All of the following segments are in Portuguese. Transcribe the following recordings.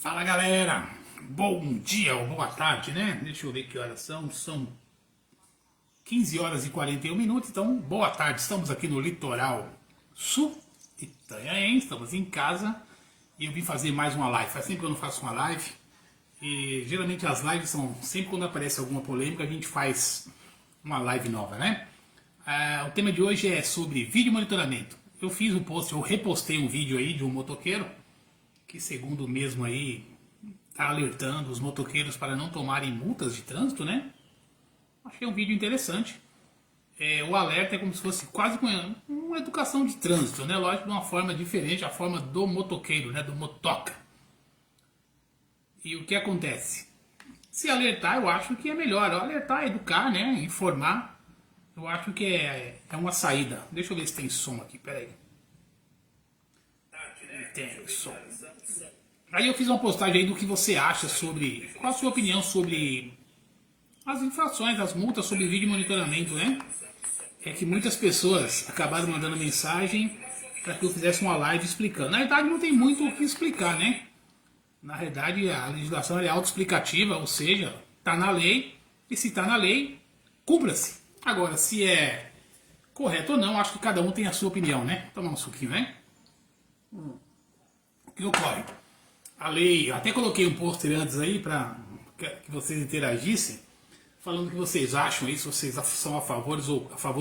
Fala galera, bom dia ou boa tarde, né? Deixa eu ver que horas são 15 horas e 41 minutos, então boa tarde, estamos aqui no litoral sul Itanhaém, estamos em casa e eu vim fazer mais uma live. Faz tempo que eu não faço uma live e geralmente as lives são sempre quando aparece alguma polêmica a gente faz uma live nova, né? O tema de hoje é sobre vídeo monitoramento. Eu fiz um post, eu repostei um vídeo aí de um motoqueiro que, segundo o mesmo aí, está alertando os motoqueiros para não tomarem multas de trânsito, né? Achei um vídeo interessante. O alerta é como se fosse quase uma educação de trânsito, né? Lógico, de uma forma diferente, a forma do motoqueiro, né? Do motoca. E o que acontece? Se alertar, eu acho que é melhor. Alertar, educar, né? Informar. Eu acho que é uma saída. Deixa eu ver se tem som aqui, peraí. Tem som. Aí eu fiz uma postagem aí do que você acha sobre... Qual a sua opinião sobre as infrações, as multas sobre vídeo monitoramento, né? É que muitas pessoas acabaram mandando mensagem para que eu fizesse uma live explicando. Na verdade não tem muito o que explicar, né? Na verdade a legislação é autoexplicativa, ou seja, está na lei, e se está na lei, cumpra-se. Agora, se é correto ou não, acho que cada um tem a sua opinião, né? Tomar um suquinho, né? O que ocorre? A lei, até coloquei um pôster antes aí para que vocês interagissem, falando o que vocês acham aí, se vocês são a favor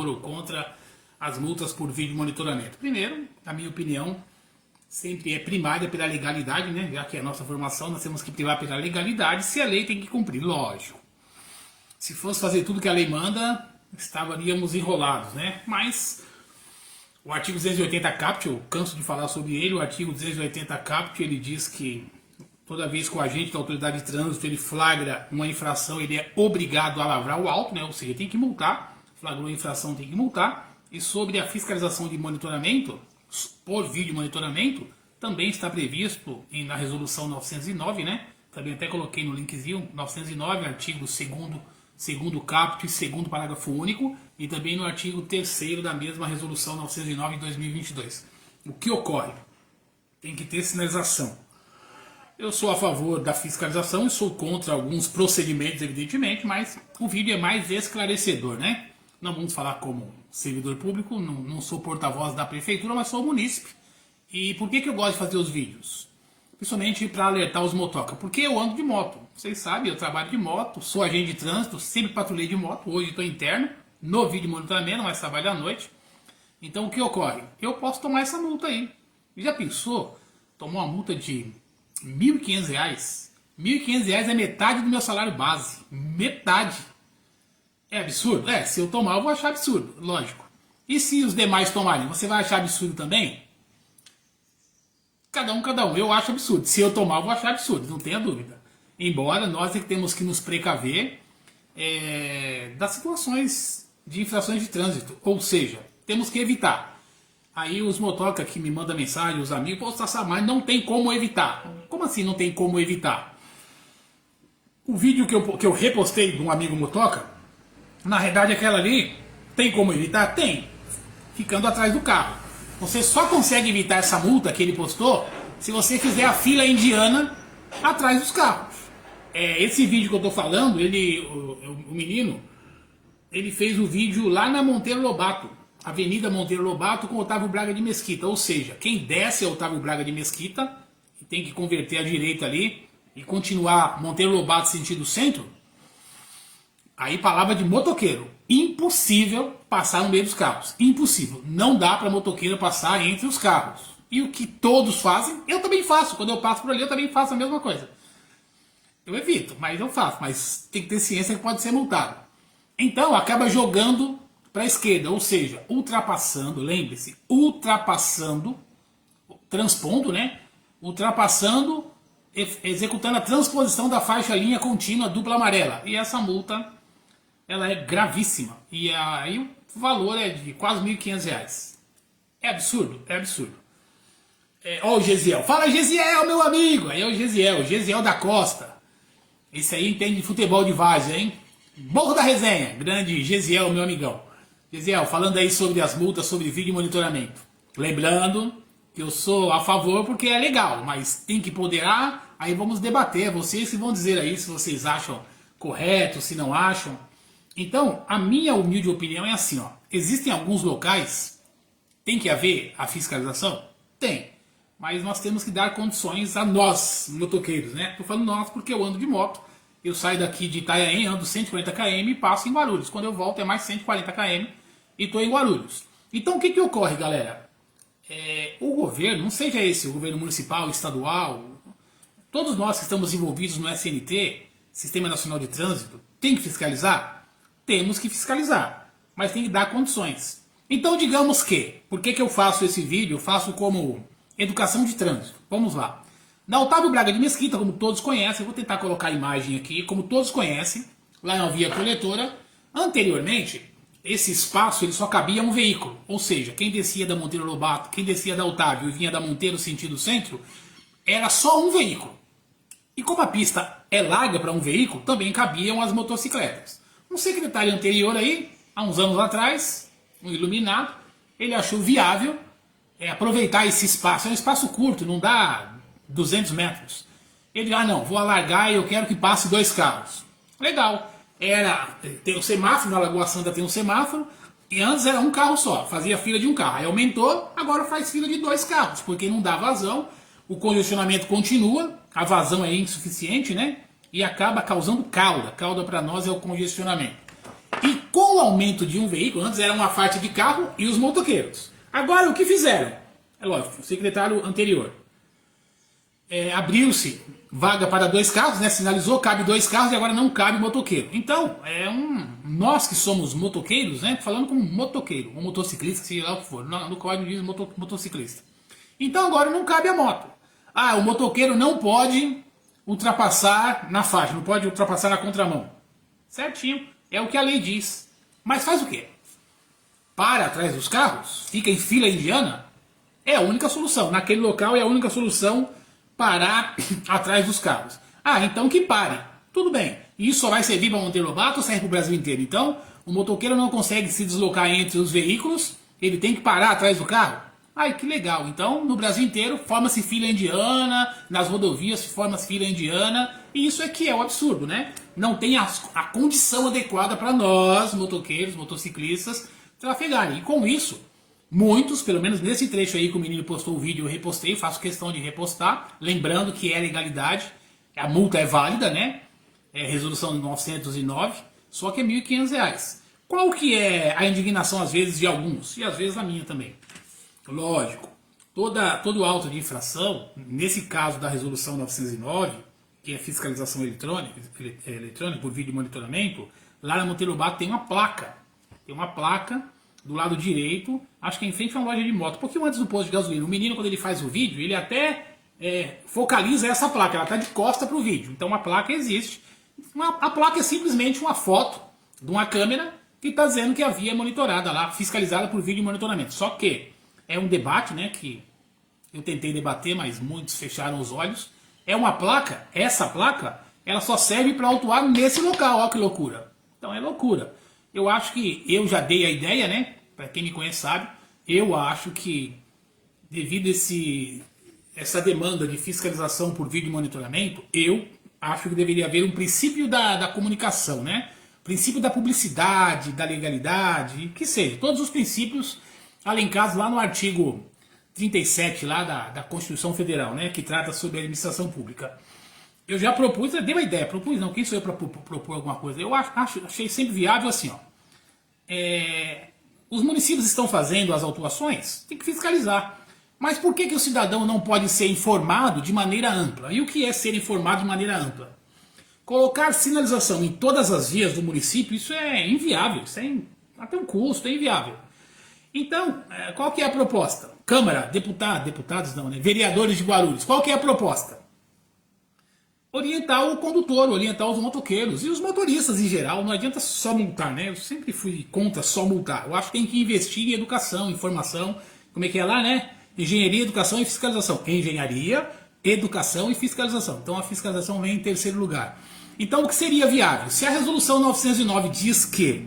ou contra as multas por vídeo monitoramento. Primeiro, a minha opinião sempre é primária pela legalidade, né? Já que é a nossa formação, nós temos que privar pela legalidade, se a lei tem que cumprir, lógico. Se fosse fazer tudo que a lei manda, estaríamos enrolados, né? Mas o artigo 280 caput, eu canso de falar sobre ele, o artigo 280 caput, ele diz que toda vez que o agente da autoridade de trânsito ele flagra uma infração, ele é obrigado a lavrar o auto, né? Ou seja, tem que multar, flagrou a infração, tem que multar. E sobre a fiscalização de monitoramento, por vídeo monitoramento, também está previsto na resolução 909, né? Também até coloquei no linkzinho, 909, artigo 2º caput e 2º parágrafo único, e também no artigo 3º da mesma resolução 909 de 2022. O que ocorre? Tem que ter sinalização. Eu sou a favor da fiscalização e sou contra alguns procedimentos, evidentemente, mas o vídeo é mais esclarecedor, né? Não vamos falar como servidor público, não sou porta-voz da prefeitura, mas sou munícipe. E por que eu gosto de fazer os vídeos? Principalmente para alertar os motoca, porque eu ando de moto. Vocês sabem, eu trabalho de moto, sou agente de trânsito, sempre patrulhei de moto, hoje estou interno, no vídeo monitoramento, mas trabalho à noite. Então o que ocorre? Eu posso tomar essa multa aí. Já pensou? Tomou uma multa de R$1.500? R$1.500 é metade do meu salário base. Metade. É absurdo? Se eu tomar eu vou achar absurdo, lógico. E se os demais tomarem, você vai achar absurdo também? Cada um. Eu acho absurdo. Se eu tomar, eu vou achar absurdo, não tenha dúvida. Embora nós é que temos que nos precaver das situações de infrações de trânsito. Ou seja, temos que evitar. Aí os motoca que me mandam mensagem, os amigos, pô, Sassamar, não tem como evitar. Como assim não tem como evitar? O vídeo que eu repostei de um amigo motoca, na verdade aquela ali, tem como evitar? Tem. Ficando atrás do carro. Você só consegue evitar essa multa que ele postou se você fizer a fila indiana atrás dos carros. Esse vídeo que eu tô falando, o menino, ele fez o vídeo lá na Monteiro Lobato, Avenida Monteiro Lobato com Otávio Braga de Mesquita. Ou seja, quem desce é Otávio Braga de Mesquita e tem que converter à direita ali e continuar Monteiro Lobato sentido centro. Aí palavra de motoqueiro. Impossível passar no meio dos carros. Impossível. Não dá para motoqueiro passar entre os carros. E o que todos fazem, eu também faço. Quando eu passo por ali, eu também faço a mesma coisa. Eu evito, mas eu faço. Mas tem que ter ciência que pode ser multado. Então, acaba jogando para a esquerda. Ou seja, ultrapassando, lembre-se, ultrapassando, transpondo, né? Ultrapassando, executando a transposição da faixa linha contínua dupla amarela. E essa multa, ela é gravíssima. E aí o valor é de quase R$1.500. É absurdo? É absurdo. Ó o Gesiel. Fala, Gesiel, meu amigo! Aí é o Gesiel da Costa. Esse aí entende de futebol de várzea, hein? Morro da Resenha. Grande Gesiel, meu amigão. Gesiel, falando aí sobre as multas, sobre vídeo monitoramento. Lembrando que eu sou a favor porque é legal, mas tem que ponderar, aí vamos debater, vocês que vão dizer aí se vocês acham correto, se não acham. Então, a minha humilde opinião é assim, ó, existem alguns locais, tem que haver a fiscalização? Tem, mas nós temos que dar condições a nós, motoqueiros, né? Tô falando nós porque eu ando de moto, eu saio daqui de Itanhaém, ando 140 km e passo em Guarulhos, quando eu volto é mais 140 km e estou em Guarulhos. Então o que que ocorre, galera? O governo, não seja esse o governo municipal, estadual, todos nós que estamos envolvidos no SNT, Sistema Nacional de Trânsito, tem que fiscalizar? Temos que fiscalizar, mas tem que dar condições. Então digamos que, por que eu faço esse vídeo? Eu faço como educação de trânsito. Vamos lá. Na Otávio Braga de Mesquita, como todos conhecem, eu vou tentar colocar a imagem aqui, como todos conhecem, lá na via coletora, anteriormente, esse espaço ele só cabia um veículo, ou seja, quem descia da Monteiro Lobato, quem descia da Otávio e vinha da Monteiro sentido centro, era só um veículo. E como a pista é larga para um veículo, também cabiam as motocicletas. Um secretário anterior aí, há uns anos atrás, um iluminado, ele achou viável aproveitar esse espaço, é um espaço curto, não dá 200 metros. Ele, não, vou alargar e eu quero que passe 2 carros. Legal. Tem o semáforo, na Lagoa Santa tem um semáforo, e antes era um carro só, fazia fila de um carro. Aí aumentou, agora faz fila de 2 carros, porque não dá vazão, o congestionamento continua, a vazão é insuficiente, né? E acaba causando cauda. Cauda para nós é o congestionamento. E com o aumento de um veículo, antes era uma faixa de carro e os motoqueiros. Agora o que fizeram? É lógico, o secretário anterior. Abriu-se vaga para 2 carros, né? Sinalizou, cabe 2 carros e agora não cabe motoqueiro. Então, nós que somos motoqueiros, né? Falando como motoqueiro, ou motociclista, seja lá o que for. No código diz motociclista. Então agora não cabe a moto. O motoqueiro não pode ultrapassar na faixa, não pode ultrapassar na contramão. Certinho, é o que a lei diz. Mas faz o quê? Para atrás dos carros? Fica em fila indiana? É a única solução. Naquele local é a única solução parar atrás dos carros. Então que pare. Tudo bem. Isso só vai servir para Monteiro Lobato ou serve para o Brasil inteiro? Então, o motoqueiro não consegue se deslocar entre os veículos, ele tem que parar atrás do carro? Que legal. Então, no Brasil inteiro, forma-se fila indiana, nas rodovias forma-se fila indiana, e isso é que é o absurdo, né? Não tem a condição adequada para nós, motoqueiros, motociclistas, trafegarem. E com isso, muitos, pelo menos nesse trecho aí que o menino postou o vídeo, eu repostei, faço questão de repostar, lembrando que é legalidade, a multa é válida, né? É resolução 909, só que é R$ 1.500. Qual que é a indignação, às vezes, de alguns? E às vezes a minha também. Lógico, todo auto de infração, nesse caso da resolução 909, que é fiscalização eletrônica por vídeo monitoramento, lá na Monteiro Lobato tem uma placa. Tem uma placa do lado direito, acho que em frente a uma loja de moto, um pouquinho antes do posto de gasolina. O menino, quando ele faz o vídeo, ele até focaliza essa placa, ela está de costa para o vídeo. Então a placa existe. A placa é simplesmente uma foto de uma câmera que está dizendo que a via é monitorada lá, fiscalizada por vídeo monitoramento. Só que é um debate, né, que eu tentei debater, mas muitos fecharam os olhos. É uma placa, essa placa, ela só serve para autuar nesse local, olha que loucura. Então é loucura. Eu acho que, eu já dei a ideia, né, para quem me conhece sabe, eu acho que devido essa demanda de fiscalização por vídeo monitoramento, eu acho que deveria haver um princípio da comunicação, né, princípio da publicidade, da legalidade, que seja, todos os princípios alencados lá no artigo 37 lá da Constituição Federal, né, que trata sobre a administração pública. Eu já propus, dei uma ideia, propus não, quem sou eu para propor alguma coisa? Eu achei sempre viável assim, ó. Os municípios estão fazendo as autuações, tem que fiscalizar. Mas por que o cidadão não pode ser informado de maneira ampla? E o que é ser informado de maneira ampla? Colocar sinalização em todas as vias do município, isso é inviável, isso até um custo, é inviável. Então, qual que é a proposta? Câmara, deputados não, né? Vereadores de Guarulhos, qual que é a proposta? Orientar o condutor, orientar os motoqueiros e os motoristas em geral. Não adianta só multar, né? Eu sempre fui contra só multar. Eu acho que tem que investir em educação, informação. Como é que é lá, né? Engenharia, educação e fiscalização. Engenharia, educação e fiscalização. Então a fiscalização vem em terceiro lugar. Então o que seria viável? Se a resolução 909 diz que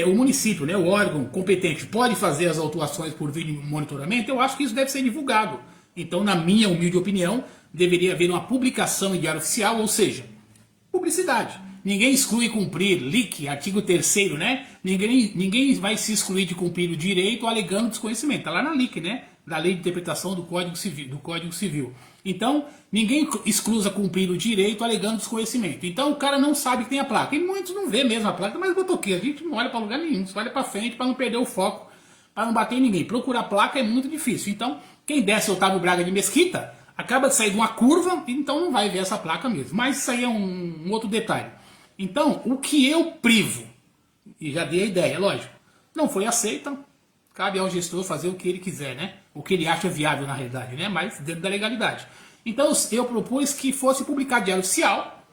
o município, né, o órgão competente, pode fazer as autuações por vídeo monitoramento, eu acho que isso deve ser divulgado. Então, na minha humilde opinião, deveria haver uma publicação em diário oficial, ou seja, publicidade. Ninguém exclui cumprir, LIC, artigo 3º, né? Ninguém vai se excluir de cumprir o direito alegando desconhecimento. Está lá na LIC, né? Da Lei de Interpretação do Código Civil. Então, ninguém exclusa cumprir o direito alegando desconhecimento. Então, o cara não sabe que tem a placa. E muitos não vê mesmo a placa, mas motoqueiro, a gente não olha para lugar nenhum, só olha para frente para não perder o foco, para não bater em ninguém. Procurar placa é muito difícil. Então, quem desce Otávio Braga de Mesquita, acaba de sair de uma curva, então não vai ver essa placa mesmo. Mas isso aí é um outro detalhe. Então, o que eu privo, e já dei a ideia, lógico, não foi aceita, cabe ao gestor fazer o que ele quiser, né? O que ele acha viável na realidade, né? Mas dentro da legalidade. Então, eu propus que fosse publicado diário oficial,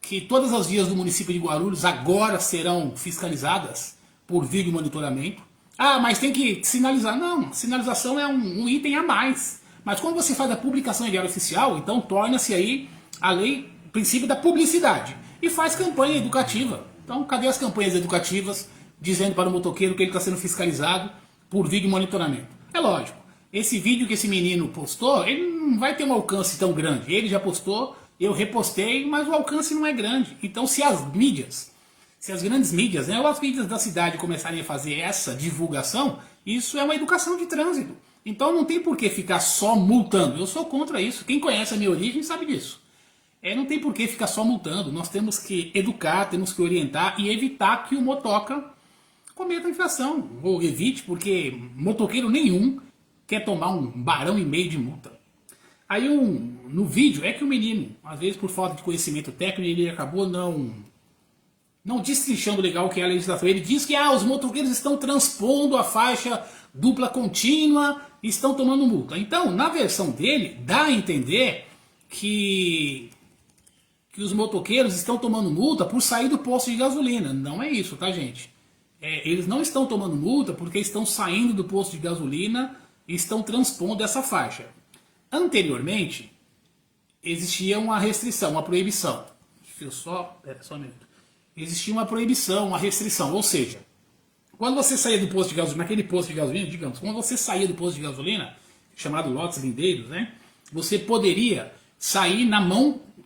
que todas as vias do município de Guarulhos agora serão fiscalizadas por vídeo monitoramento. Ah, mas tem que sinalizar. Não, sinalização é um item a mais. Mas quando você faz a publicação em diário oficial, então torna-se aí a lei, o princípio da publicidade. E faz campanha educativa. Então, cadê as campanhas educativas dizendo para o motoqueiro que ele está sendo fiscalizado por vídeo monitoramento? É lógico, esse vídeo que esse menino postou, ele não vai ter um alcance tão grande. Ele já postou, eu repostei, mas o alcance não é grande. Então, se as grandes mídias, né, ou as mídias da cidade começarem a fazer essa divulgação, isso é uma educação de trânsito. Então não tem por que ficar só multando. Eu sou contra isso. Quem conhece a minha origem sabe disso. Não tem por que ficar só multando. Nós temos que educar, temos que orientar e evitar que o motoca cometa infração. Ou evite, porque motoqueiro nenhum quer tomar 1,5 barão de multa. Aí no vídeo é que o menino, às vezes por falta de conhecimento técnico, ele acabou não destrinchando legal o que é a legislação. Ele diz que os motoqueiros estão transpondo a faixa dupla contínua, estão tomando multa. Então, na versão dele, dá a entender que os motoqueiros estão tomando multa por sair do posto de gasolina. Não é isso, tá, gente? Eles não estão tomando multa porque estão saindo do posto de gasolina e estão transpondo essa faixa. Anteriormente, existia uma restrição, uma proibição. Deixa eu só um minuto. Existia uma proibição, uma restrição, ou seja, quando você saía do posto de gasolina, naquele posto de gasolina, digamos, quando você saía do posto de gasolina, chamado lotes lindeiros, né, você poderia sair na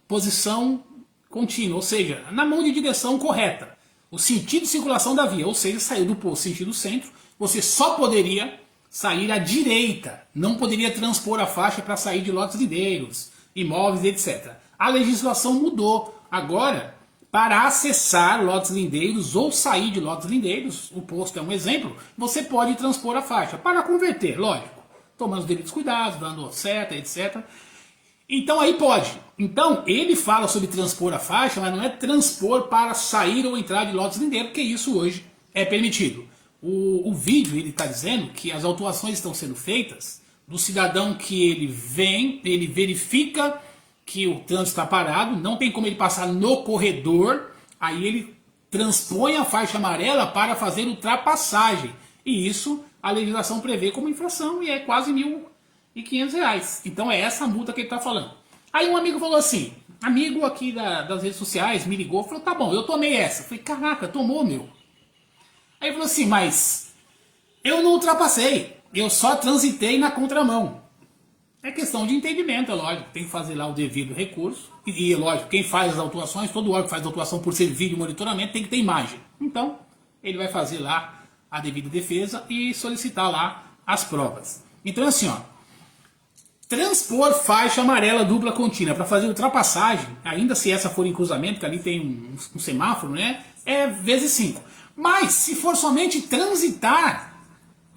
posição contínua, ou seja, na mão de direção correta, o sentido de circulação da via, ou seja, saiu do posto sentido centro, você só poderia sair à direita, não poderia transpor a faixa para sair de lotes lindeiros, imóveis, etc. A legislação mudou. Agora, para acessar lotes lindeiros ou sair de lotes lindeiros, o posto é um exemplo, você pode transpor a faixa. Para converter, lógico, tomando os devidos cuidados, dando seta, etc. Então aí pode. Então ele fala sobre transpor a faixa, mas não é transpor para sair ou entrar de lotes lindeiros, porque isso hoje é permitido. O vídeo ele está dizendo que as autuações estão sendo feitas do cidadão que ele verifica que o trânsito está parado, não tem como ele passar no corredor, aí ele transpõe a faixa amarela para fazer ultrapassagem. E isso a legislação prevê como infração e é quase R$1.500. Então é essa a multa que ele está falando. Aí um amigo falou assim, amigo aqui das redes sociais, me ligou, falou, tá bom, eu tomei essa. Eu falei, caraca, tomou, meu. Aí ele falou assim, mas eu não ultrapassei, eu só transitei na contramão. É questão de entendimento, é lógico, tem que fazer lá o devido recurso. E é lógico, quem faz as autuações, todo órgão que faz a autuação por ser vídeo monitoramento tem que ter imagem. Então, ele vai fazer lá a devida defesa e solicitar lá as provas. Então é assim, ó, transpor faixa amarela dupla contínua para fazer ultrapassagem, ainda se essa for em cruzamento, que ali tem um semáforo, né, é vezes 5. Mas se for somente transitar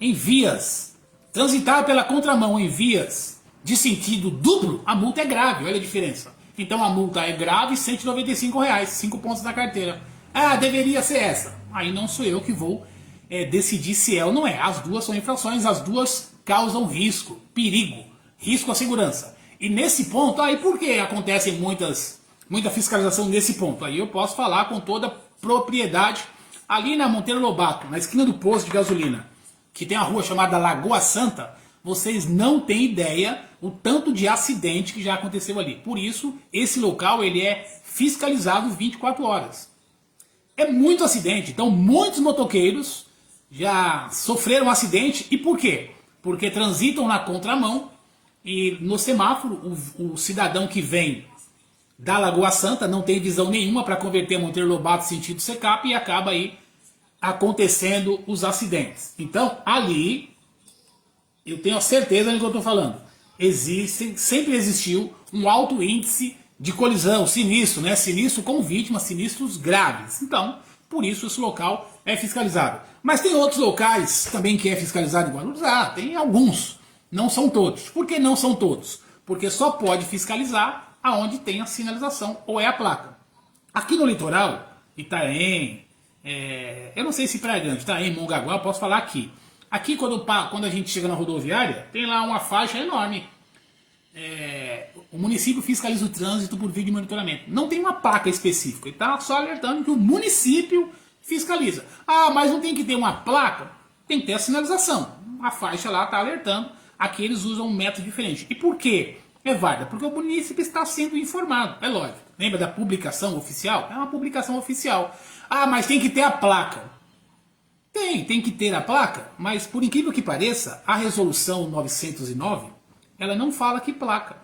em vias, transitar pela contramão em vias de sentido duplo, a multa é grave, olha a diferença. Então a multa é grave, R$195, 5 pontos na carteira. Ah, deveria ser essa. Aí não sou eu que vou decidir se é ou não é. As duas são infrações, as duas causam risco, perigo, risco à segurança. E nesse ponto, aí por que acontece muita fiscalização nesse ponto? Aí eu posso falar com toda propriedade. Ali na Monteiro Lobato, na esquina do posto de gasolina, que tem uma rua chamada Lagoa Santa, vocês não têm ideia o tanto de acidente que já aconteceu ali. Por isso, esse local ele é fiscalizado 24 horas. é muito acidente. Então muitos motoqueiros já sofreram um acidente. E por quê? Porque transitam na contramão e no semáforo o cidadão que vem da Lagoa Santa não tem visão nenhuma para converter Monteiro Lobato sentido Secap e acaba aí acontecendo os acidentes. Então ali eu tenho a certeza do que eu estou falando. Sempre existiu um alto índice de colisão, sinistro, né? Sinistro com vítimas, sinistros graves. Então, por isso esse local é fiscalizado. Mas tem outros locais também que é fiscalizado em Guarulhos? Ah, tem alguns. Não são todos. Por que não são todos? Porque só pode fiscalizar aonde tem a sinalização ou é a placa. Aqui no litoral, Itanhaém, eu não sei se Praia Grande, Itanhaém, Mongaguá, eu posso falar aqui. Aqui quando a gente chega na rodoviária, tem lá uma faixa enorme. O município fiscaliza o trânsito por vídeo de monitoramento. Não tem uma placa específica. Ele está só alertando que o município fiscaliza. Ah, mas não tem que ter uma placa? Tem que ter a sinalização. A faixa lá está alertando. Aqui eles usam um método diferente. E por quê? É válida? Porque o município está sendo informado. É lógico. Lembra da publicação oficial? É uma publicação oficial. Ah, mas tem que ter a placa. Tem que ter a placa, mas por incrível que pareça, a resolução 909, ela não fala que placa.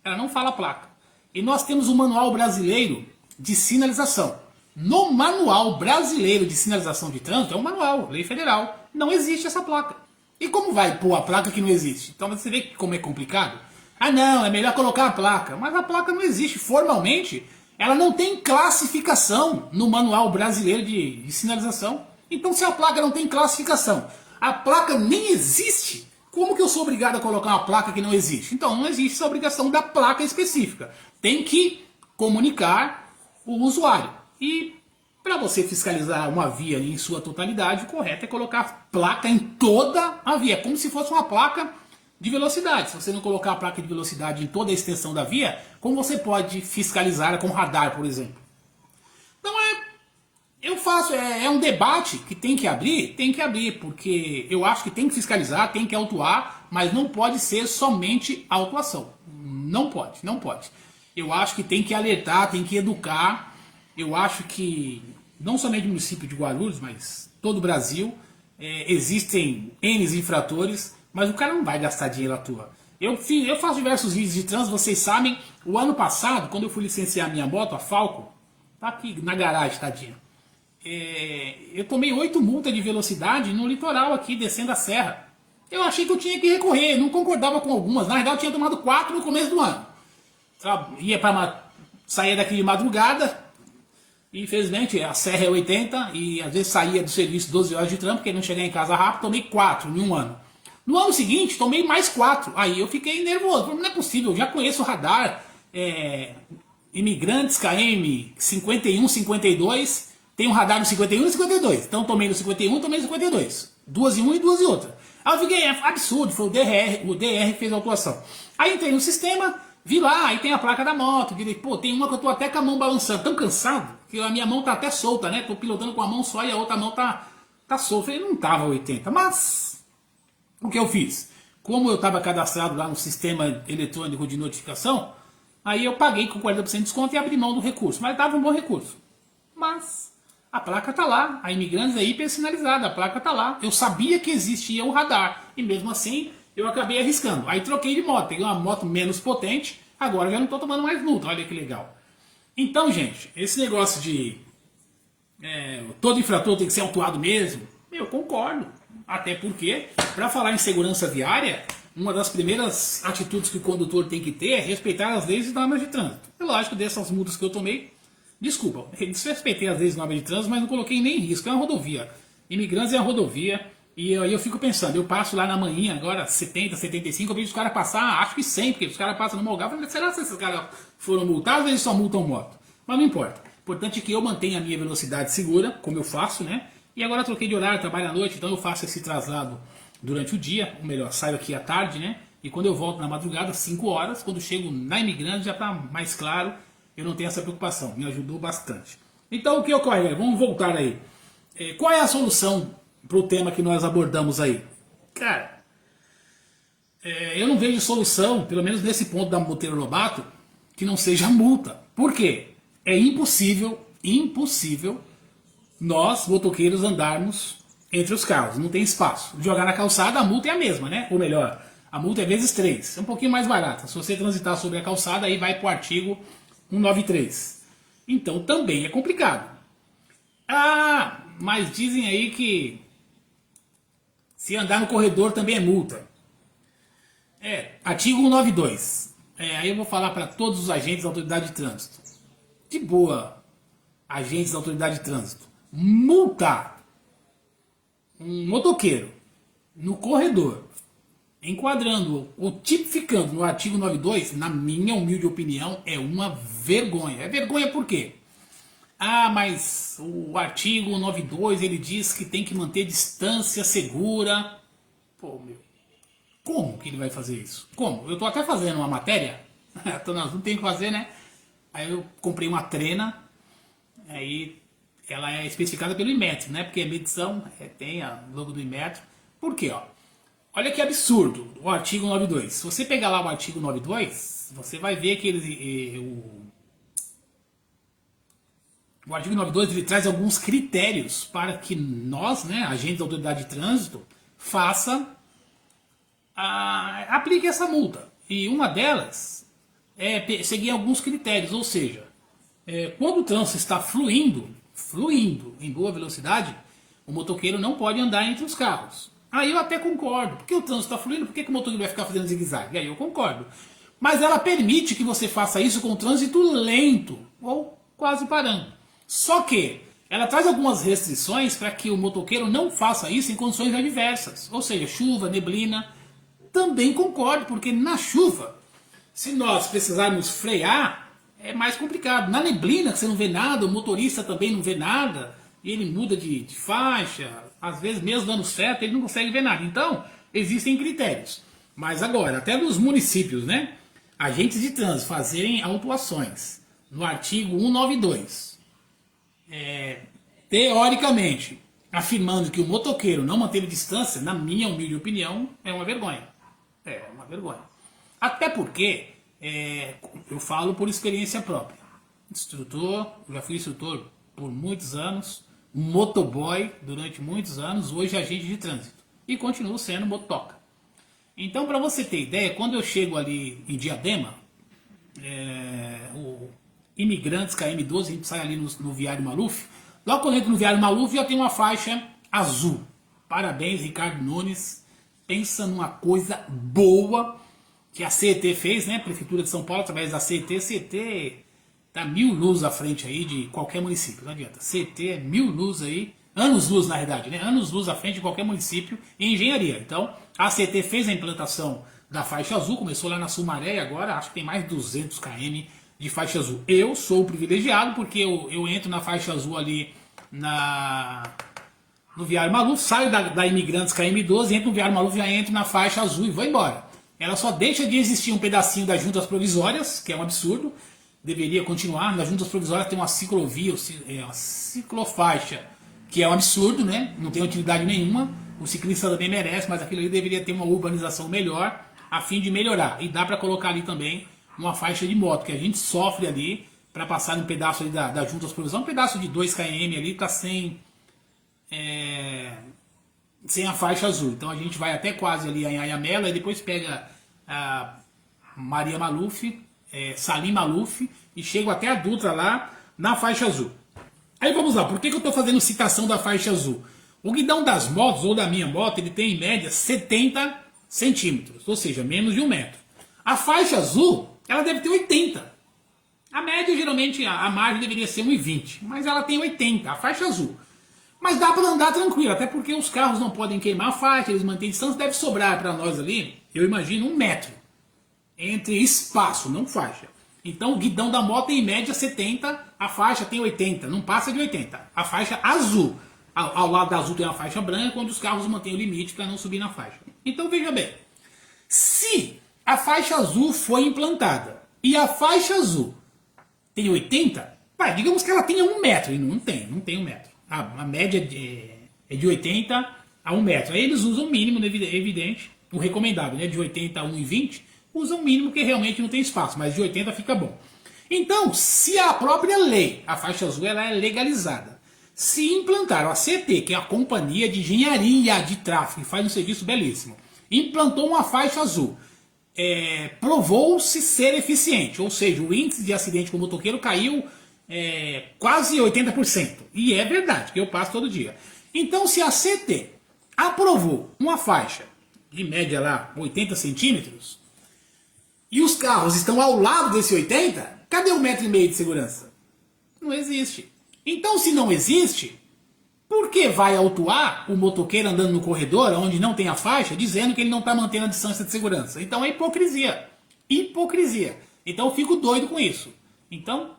Ela não fala placa. E nós temos o Manual Brasileiro de Sinalização. No Manual Brasileiro de Sinalização de Trânsito, é um manual, lei federal, não existe essa placa. E como vai pôr a placa que não existe? Então você vê como é complicado? Ah não, é melhor colocar a placa. Mas a placa não existe. Formalmente, ela não tem classificação no Manual Brasileiro de Sinalização. Então se a placa não tem classificação, a placa nem existe, como que eu sou obrigado a colocar uma placa que não existe? Então não existe essa obrigação da placa específica. Tem que comunicar o usuário. E para você fiscalizar uma via em sua totalidade, o correto é colocar placa em toda a via. É como se fosse uma placa de velocidade. Se você não colocar a placa de velocidade em toda a extensão da via, como você pode fiscalizar com radar, por exemplo? Então eu faço, é um debate que tem que abrir, porque eu acho que tem que fiscalizar, tem que autuar, mas não pode ser somente autuação. Não pode, não pode. Eu acho que tem que alertar, tem que educar. Eu acho que, não somente no município de Guarulhos, mas todo o Brasil, existem N infratores, mas o cara não vai gastar dinheiro à toa. Eu faço diversos vídeos de trânsito, vocês sabem, o ano passado, quando eu fui licenciar minha moto, a Falco, tá aqui na garagem, tadinha. Eu tomei 8 multas de velocidade no litoral aqui, descendo a serra. Eu achei que eu tinha que recorrer, não concordava com algumas. Na verdade eu tinha tomado 4 no começo do ano. Saía daqui de madrugada, e infelizmente a serra é 80, e às vezes saía do serviço 12 horas de trampo, porque não chegar em casa rápido, tomei 4 em um ano. No ano seguinte tomei mais 4, aí eu fiquei nervoso, não é possível, eu já conheço o radar, Imigrantes KM 51, 52... Tem um radar no 51 e no 52. Então tomei no 51, tomei no 52. 2 em um e 2 em outra. Aí eu fiquei, absurdo, foi o DR fez a autuação. Aí entrei no sistema, vi lá, aí tem a placa da moto. Pô, tem uma que eu tô até com a mão balançando, tão cansado, que a minha mão tá até solta, né? Tô pilotando com a mão só e a outra mão tá solta. Falei, não tava 80, mas o que eu fiz? Como eu estava cadastrado lá no sistema eletrônico de notificação, aí eu paguei com 40% de desconto e abri mão do recurso. Mas dava um bom recurso. Mas a placa tá lá, a Imigrantes é hiper sinalizada, a placa tá lá. Eu sabia que existia o radar, e mesmo assim eu acabei arriscando. Aí troquei de moto, peguei uma moto menos potente, agora já não tô tomando mais multa, olha que legal. Então, gente, esse negócio de todo infrator tem que ser autuado mesmo, eu concordo. Até porque, para falar em segurança viária, uma das primeiras atitudes que o condutor tem que ter é respeitar as leis e normas de trânsito. É lógico, dessas multas que eu tomei, desculpa, desrespeitei as leis e normas de trânsito, mas não coloquei nem risco, é uma rodovia. Imigrantes é uma rodovia, e aí eu fico pensando, eu passo lá na manhã, agora 70, 75, eu vejo os caras passar, acho que 100, porque os caras passam no Molgado, será que esses caras foram multados ou eles só multam moto? Mas não importa. O importante é que eu mantenha a minha velocidade segura, como eu faço, né? E agora eu troquei de horário, trabalho à noite, então eu faço esse traslado durante o dia, ou melhor, saio aqui à tarde, né? E quando eu volto na madrugada, 5 horas, quando chego na Imigrante já está mais claro, eu não tenho essa preocupação, me ajudou bastante. Então o que ocorre? Vamos voltar aí. Qual é a solução para o tema que nós abordamos aí? Cara, eu não vejo solução, pelo menos nesse ponto da Monteiro Lobato, que não seja multa. Por quê? É impossível nós, motoqueiros, andarmos entre os carros, não tem espaço. Jogar na calçada, a multa é a mesma, né? Ou melhor, a multa é vezes 3, é um pouquinho mais barata. Se você transitar sobre a calçada, aí vai para o artigo 193. Então também é complicado. Ah, mas dizem aí que se andar no corredor também é multa. Artigo 192. Aí eu vou falar para todos os agentes da autoridade de trânsito. De boa, agentes da autoridade de trânsito. Multar um motoqueiro no corredor, enquadrando ou tipificando no artigo 92, na minha humilde opinião, é uma vergonha. É vergonha por quê? Ah, mas o artigo 92 ele diz que tem que manter distância segura. Pô, meu. Como que ele vai fazer isso? Como? Eu tô até fazendo uma matéria. Não tem que fazer, né? Aí eu comprei uma trena. Aí ela é especificada pelo Inmetro, né? Porque é medição, tem a logo do Inmetro. Por quê, ó? Olha que absurdo o artigo 92. Se você pegar lá o artigo 92, você vai ver que o artigo 92 ele traz alguns critérios para que nós, né, agentes da autoridade de trânsito, aplique essa multa. E uma delas é seguir alguns critérios, ou seja, quando o trânsito está fluindo em boa velocidade, o motoqueiro não pode andar entre os carros. Aí eu até concordo, porque o trânsito está fluindo, por que o motoqueiro vai ficar fazendo zigue-zague? Aí eu concordo. Mas ela permite que você faça isso com o trânsito lento, ou quase parando. Só que ela traz algumas restrições para que o motoqueiro não faça isso em condições adversas, ou seja, chuva, neblina. Também concordo, porque na chuva, se nós precisarmos frear, é mais complicado. Na neblina, que você não vê nada, o motorista também não vê nada, e ele muda de faixa, às vezes mesmo dando certo, ele não consegue ver nada. Então, existem critérios. Mas agora, até nos municípios, né, agentes de trânsito fazerem autuações no artigo 192, teoricamente, afirmando que o motoqueiro não manteve distância, na minha humilde opinião, é uma vergonha. É uma vergonha. Até porque, eu falo por experiência própria. Instrutor, já fui instrutor por muitos anos, motoboy durante muitos anos, hoje agente de trânsito. E continuo sendo motoca. Então, para você ter ideia, quando eu chego ali em Diadema, o Imigrantes KM12, a gente sai ali no Viário Maluf. Logo quando eu entro no Viário Maluf, já tem uma faixa azul. Parabéns, Ricardo Nunes. Pensa numa coisa boa que a CET fez, né? Prefeitura de São Paulo, através da CET. CET tá 1000 luz à frente aí de qualquer município, não adianta. CET é 1000 luz aí, anos luz na verdade, né? Anos luz à frente de qualquer município em engenharia. Então, a CET fez a implantação da faixa azul, começou lá na Sumaré e agora acho que tem mais de 200 km de faixa azul. Eu sou privilegiado porque eu entro na faixa azul ali no Viário Maluf, saio da Imigrantes KM12, entro no Viário Maluf, já entro na faixa azul e vou embora. Ela só deixa de existir um pedacinho das juntas provisórias, que é um absurdo, deveria continuar. Nas juntas provisórias tem uma ciclovia, uma ciclofaixa, que é um absurdo, né? Não tem utilidade nenhuma. O ciclista também merece, mas aquilo ali deveria ter uma urbanização melhor, a fim de melhorar. E dá para colocar ali também uma faixa de moto, que a gente sofre ali para passar um pedaço ali da juntas provisórias, um pedaço de 2 km ali, tá sem a faixa azul. Então a gente vai até quase ali em Ayamela e depois pega a Maria Maluf, Salim Maluf e chego até a Dutra lá na faixa azul. Aí vamos lá, por que eu estou fazendo citação da faixa azul? O guidão das motos, ou da minha moto, ele tem em média 70 centímetros, ou seja, menos de 1 metro. A faixa azul, ela deve ter 80. A média, geralmente, a margem deveria ser 1,20, mas ela tem 80, a faixa azul. Mas dá para andar tranquilo, até porque os carros não podem queimar a faixa, eles mantêm distância, deve sobrar para nós ali, eu imagino, 1 metro. Entre espaço, não faixa. Então o guidão da moto tem em média 70, a faixa tem 80, não passa de 80. A faixa azul. Ao lado da azul tem uma faixa branca, onde os carros mantêm o limite para não subir na faixa. Então veja bem, se a faixa azul foi implantada e a faixa azul tem 80, digamos que ela tenha 1 metro, e não tem 1 metro. A média é de 80 a 1 metro. Aí eles usam o mínimo, evidente, o recomendável, né, de 80 a 1,20, usam o mínimo que realmente não tem espaço, mas de 80 fica bom. Então, se a própria lei, a faixa azul, ela é legalizada. Se implantaram a CT, que é a Companhia de Engenharia de Tráfego, que faz um serviço belíssimo, implantou uma faixa azul. Provou-se ser eficiente, ou seja, o índice de acidente com motoqueiro caiu quase 80%. E é verdade, que eu passo todo dia. Então, se a CT aprovou uma faixa de média lá 80 centímetros, e os carros estão ao lado desse 80, cadê o 1,5 m de segurança? Não existe. Então, se não existe, por que vai autuar o motoqueiro andando no corredor, onde não tem a faixa, dizendo que ele não está mantendo a distância de segurança? Então é hipocrisia. Hipocrisia. Então eu fico doido com isso. Então,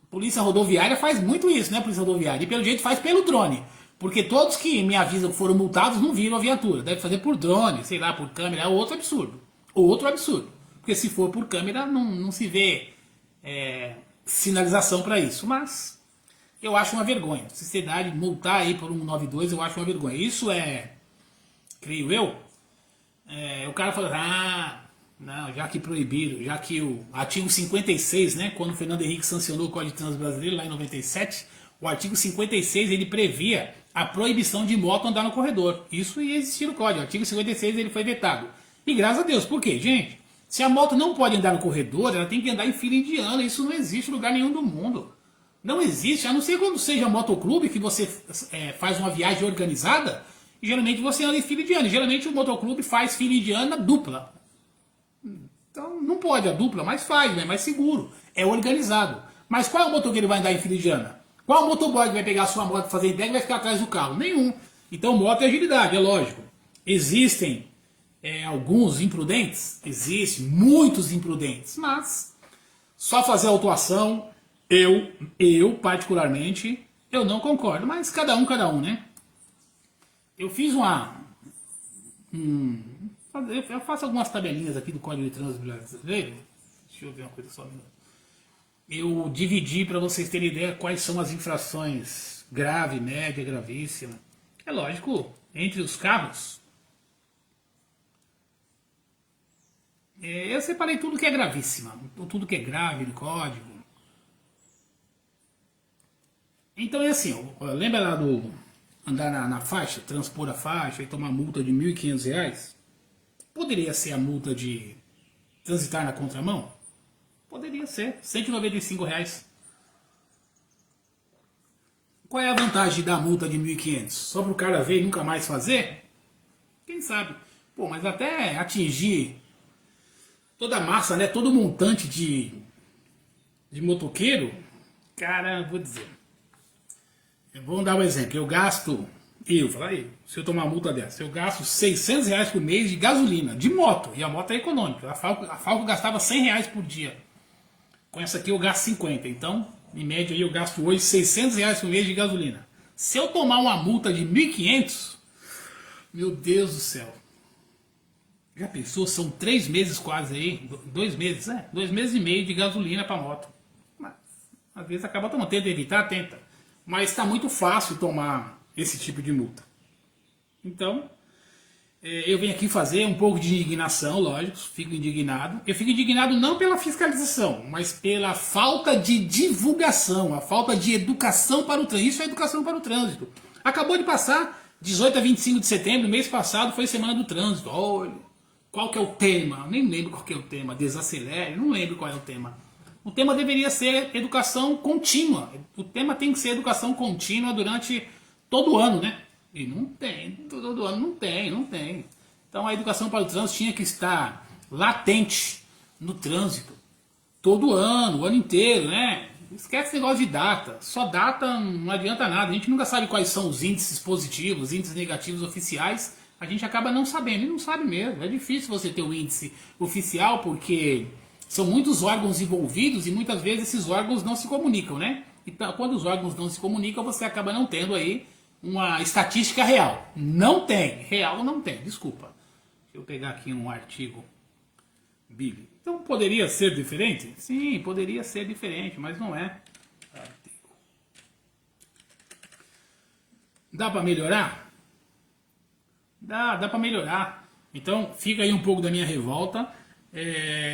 Polícia Rodoviária faz muito isso, né, Polícia Rodoviária? E pelo jeito faz pelo drone. Porque todos que me avisam que foram multados não viram a viatura. Deve fazer por drone, sei lá, por câmera. É outro absurdo. Outro absurdo. Porque se for por câmera, não se vê sinalização para isso. Mas eu acho uma vergonha. A sociedade multar aí por 192, eu acho uma vergonha. Isso creio eu, o cara fala, não, já que proibiram, já que o artigo 56, né, quando o Fernando Henrique sancionou o Código de Trânsito Brasileiro, lá em 97, o artigo 56, ele previa a proibição de moto andar no corredor. Isso ia existir no Código. O artigo 56, ele foi vetado. E graças a Deus. Por quê, gente? Se a moto não pode andar no corredor, ela tem que andar em fila indiana. Isso não existe em lugar nenhum do mundo. Não existe, a não ser quando seja motoclube, que você faz uma viagem organizada, e geralmente você anda em fila indiana. Geralmente o motoclube faz fila indiana dupla. Então não pode a dupla, mas faz, é mais seguro, é organizado. Mas qual motoqueiro vai andar em fila indiana? Qual motoboy que vai pegar a sua moto, fazer entrega e vai ficar atrás do carro? Nenhum. Então moto é agilidade, é lógico. Existem alguns imprudentes, existem muitos imprudentes, mas só fazer autuação, eu particularmente, eu não concordo, mas cada um, né? Eu fiz eu faço algumas tabelinhas aqui do Código de Trânsito Brasileiro. Deixa eu ver uma coisa só. Eu dividi para vocês terem ideia quais são as infrações grave, média, gravíssima. É lógico, entre os carros, eu separei tudo que é gravíssima, tudo que é grave no código. Então é assim, lembra lá do andar na faixa, transpor a faixa e tomar multa de R$ 1.500? Poderia ser a multa de transitar na contramão? Poderia ser, R$ 195. Qual é a vantagem da multa de 1.500? Só para o cara ver e nunca mais fazer? Quem sabe? Pô, mas até atingir toda a massa, né, todo montante de motoqueiro, cara, vou dizer. Vamos dar um exemplo. Eu gasto, se eu tomar uma multa dessa, eu gasto R$ 600 por mês de gasolina, de moto, e a moto é econômica. A Falco gastava R$ 100 por dia. Com essa aqui eu gasto 50. Então, em média, eu gasto hoje R$ 600 por mês de gasolina. Se eu tomar uma multa de 1.500, meu Deus do céu. Já pensou? São 3 meses quase aí, 2 meses, 2 meses e meio de gasolina para moto. Mas, às vezes acaba tomando, tenta evitar, tenta. Mas está muito fácil tomar esse tipo de multa. Então, eu venho aqui fazer um pouco de indignação, lógico, fico indignado. Eu fico indignado não pela fiscalização, mas pela falta de divulgação, a falta de educação para o trânsito. Isso é educação para o trânsito. Acabou de passar, 18 a 25 de setembro, mês passado, foi Semana do Trânsito. Olha, qual que é o tema? Eu nem lembro qual que é o tema, desacelere, não lembro qual é o tema. O tema deveria ser educação contínua. O tema tem que ser educação contínua durante todo o ano, né? E não tem, todo ano não tem. Então a educação para o trânsito tinha que estar latente no trânsito. Todo ano, o ano inteiro, né? Esquece esse negócio de data. Só data não adianta nada. A gente nunca sabe quais são os índices positivos, índices negativos oficiais. A gente acaba não sabendo, e não sabe mesmo. É difícil você ter o índice oficial porque são muitos órgãos envolvidos e muitas vezes esses órgãos não se comunicam, né? Então, quando os órgãos não se comunicam, você acaba não tendo aí uma estatística real. Não tem. Real não tem, desculpa. Deixa eu pegar aqui um artigo Billy. Então, poderia ser diferente? Sim, poderia ser diferente, mas não é. Artigo. Dá para melhorar? Dá para melhorar. Então, fica aí um pouco da minha revolta.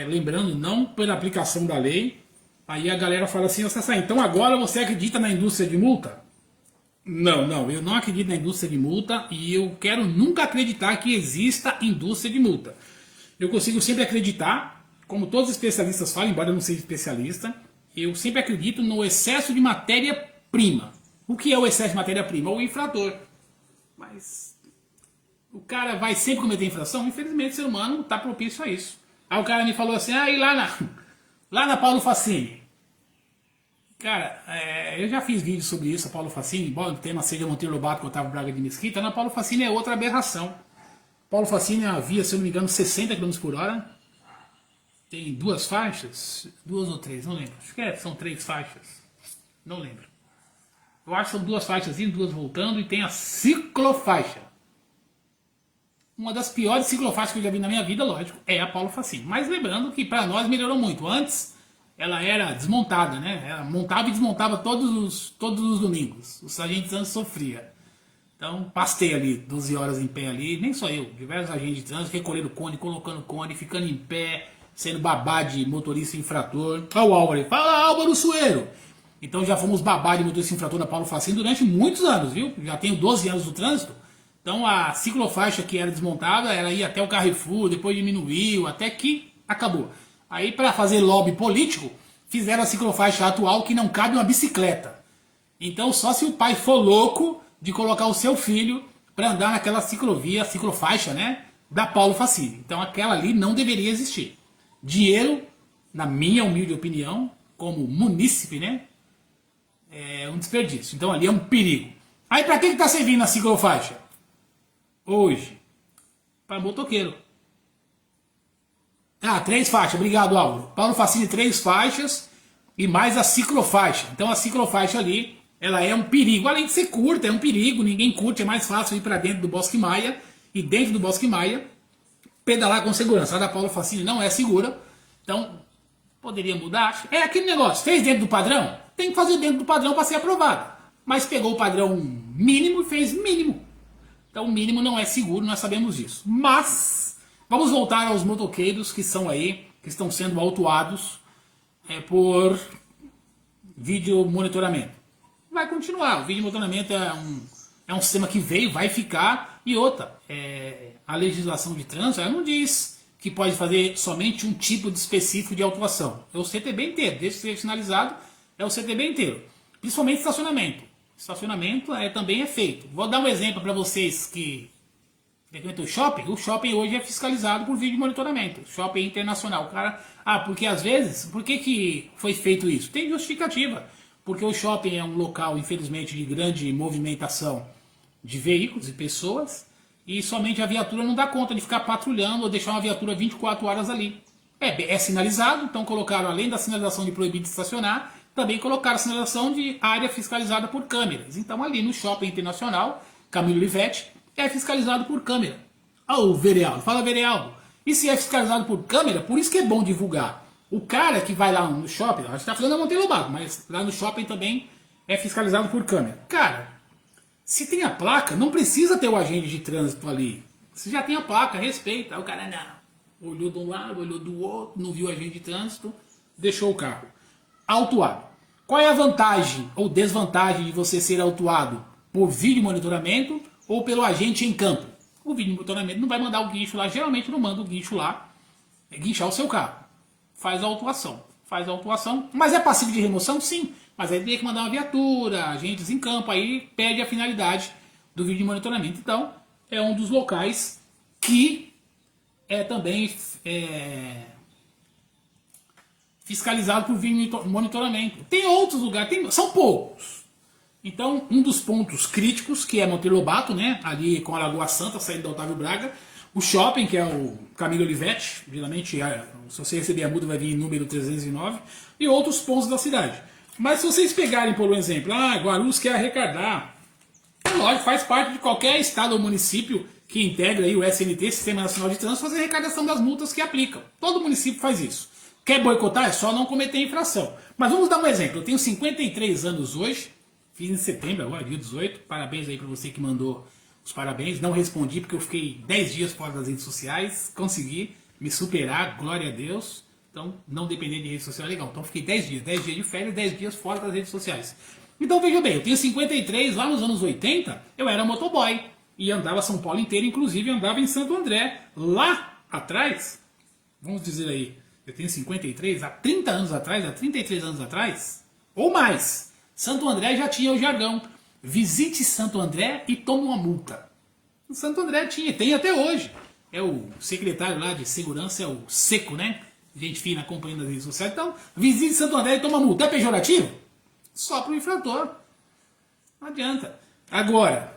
Lembrando, não pela aplicação da lei. Aí a galera fala assim, Sassá, então agora você acredita na indústria de multa? Não, eu não acredito na indústria de multa e eu quero nunca acreditar que exista indústria de multa. Eu consigo sempre acreditar, como todos os especialistas falam, embora eu não seja especialista, eu sempre acredito no excesso de matéria-prima. O que é o excesso de matéria-prima? O infrator. Mas o cara vai sempre cometer infração? Infelizmente o ser humano está propício a isso. Aí o cara me falou assim, e lá na Paulo Facini. Cara, eu já fiz vídeo sobre isso, a Paulo Facini, embora o tema seja Monteiro Lobato com Otávio Braga de Mesquita, na Paulo Facini é outra aberração. Paulo Facini havia, se eu não me engano, 60 km por hora, tem duas faixas, duas ou três, não lembro, acho que são três faixas, não lembro. Eu acho que são duas faixas indo, duas voltando, e tem a ciclofaixa. Uma das piores ciclofaixas que eu já vi na minha vida, lógico, é a Paulo Facini. Mas lembrando que para nós melhorou muito. Antes ela era desmontada, né? Ela montava e desmontava todos os domingos. Os agentes antes sofria. Então pastei ali 12 horas em pé ali, nem só eu, diversos agentes de trânsito, recolhendo cone, colocando cone, ficando em pé, sendo babá de motorista infrator. Olha o Álvaro aí, fala Álvaro Sueiro! Então já fomos babá de motorista infrator da Paulo Facini durante muitos anos, viu? Já tenho 12 anos do trânsito. Então a ciclofaixa que era desmontada, ela ia até o Carrefour, depois diminuiu, até que acabou. Aí para fazer lobby político, fizeram a ciclofaixa atual que não cabe uma bicicleta. Então só se o pai for louco de colocar o seu filho para andar naquela ciclovia, ciclofaixa, né, da Paulo Facini. Então aquela ali não deveria existir. Dinheiro, na minha humilde opinião, como munícipe, né, é um desperdício. Então ali é um perigo. Aí para que está servindo a ciclofaixa? Hoje, para motoqueiro. Ah, 3 faixas, obrigado Álvaro. Paulo Facini 3 faixas e mais a ciclofaixa. Então a ciclofaixa ali, ela é um perigo. Além de ser curta, é um perigo, ninguém curte, é mais fácil ir para dentro do Bosque Maia. E dentro do Bosque Maia, pedalar com segurança. A da Paulo Facini não é segura, então poderia mudar. É aquele negócio, fez dentro do padrão? Tem que fazer dentro do padrão para ser aprovado. Mas pegou o padrão mínimo e fez mínimo. Então o mínimo não é seguro, nós sabemos disso. Mas vamos voltar aos motoqueiros que são aí, que estão sendo autuados por vídeo monitoramento. Vai continuar, o vídeo monitoramento é um sistema que veio, vai ficar. E outra, a legislação de trânsito ela não diz que pode fazer somente um tipo de específico de autuação. É o CTB inteiro, desde que seja sinalizado, é o CTB inteiro. Principalmente estacionamento. Estacionamento também é feito. Vou dar um exemplo para vocês que frequentam o shopping. O shopping hoje é fiscalizado por vídeo de monitoramento. Shopping internacional. O cara, porque às vezes, por que foi feito isso? Tem justificativa. Porque o shopping é um local, infelizmente, de grande movimentação de veículos e pessoas. E somente a viatura não dá conta de ficar patrulhando ou deixar uma viatura 24 horas ali. É sinalizado, então colocaram, além da sinalização de proibido estacionar, também colocaram a sinalização de área fiscalizada por câmeras. Então ali no Shopping Internacional, Camilo Olivetti, é fiscalizado por câmera. O Verealdo, fala Verealdo. E se é fiscalizado por câmera, por isso que é bom divulgar. O cara que vai lá no shopping, a gente está falando da Monteiro Lobato, mas lá no shopping também é fiscalizado por câmera. Cara, se tem a placa, não precisa ter o agente de trânsito ali. Se já tem a placa, respeita. Aí o cara não. Olhou de um lado, olhou do outro, não viu o agente de trânsito, deixou o carro. Autuado. Qual é a vantagem ou desvantagem de você ser autuado por vídeo monitoramento ou pelo agente em campo? O vídeo monitoramento não vai mandar o guincho lá, geralmente não manda o guincho lá, guinchar o seu carro. Faz a autuação, mas é passivo de remoção? Sim, mas aí tem que mandar uma viatura, agentes em campo, aí perde a finalidade do vídeo de monitoramento. Então, é um dos locais que também fiscalizado por vídeo monitoramento. Tem outros lugares, são poucos. Então, um dos pontos críticos, que é Monteiro Lobato, né, ali com a Lagoa Santa, saindo da Otávio Braga, o shopping, que é o Camilo Olivetti, geralmente, se você receber a multa, vai vir em número 309, e outros pontos da cidade. Mas se vocês pegarem, por exemplo, Guarulhos quer arrecadar, lógico, faz parte de qualquer estado ou município que integra aí o SNT, Sistema Nacional de Trânsito, fazer arrecadação das multas que aplicam. Todo município faz isso. Quer boicotar? É só não cometer infração. Mas vamos dar um exemplo. Eu tenho 53 anos hoje, fiz em setembro, agora dia 18. Parabéns aí para você que mandou os parabéns. Não respondi porque eu fiquei 10 dias fora das redes sociais. Consegui me superar, glória a Deus. Então, não depender de rede social é legal. Então, fiquei 10 dias de férias, 10 dias fora das redes sociais. Então veja bem, eu tenho 53, lá nos anos 80, eu era motoboy. E andava São Paulo inteiro, inclusive andava em Santo André. Lá atrás, vamos dizer aí, eu tenho 53, há 30 anos atrás, há 33 anos atrás, ou mais, Santo André já tinha o jargão: visite Santo André e tome uma multa. O Santo André tinha, tem até hoje. É o secretário lá de segurança, é o Seco, né? Gente fina acompanhando as redes sociais. Então, visite Santo André e toma multa. É pejorativo? Só para o infrator. Não adianta. Agora,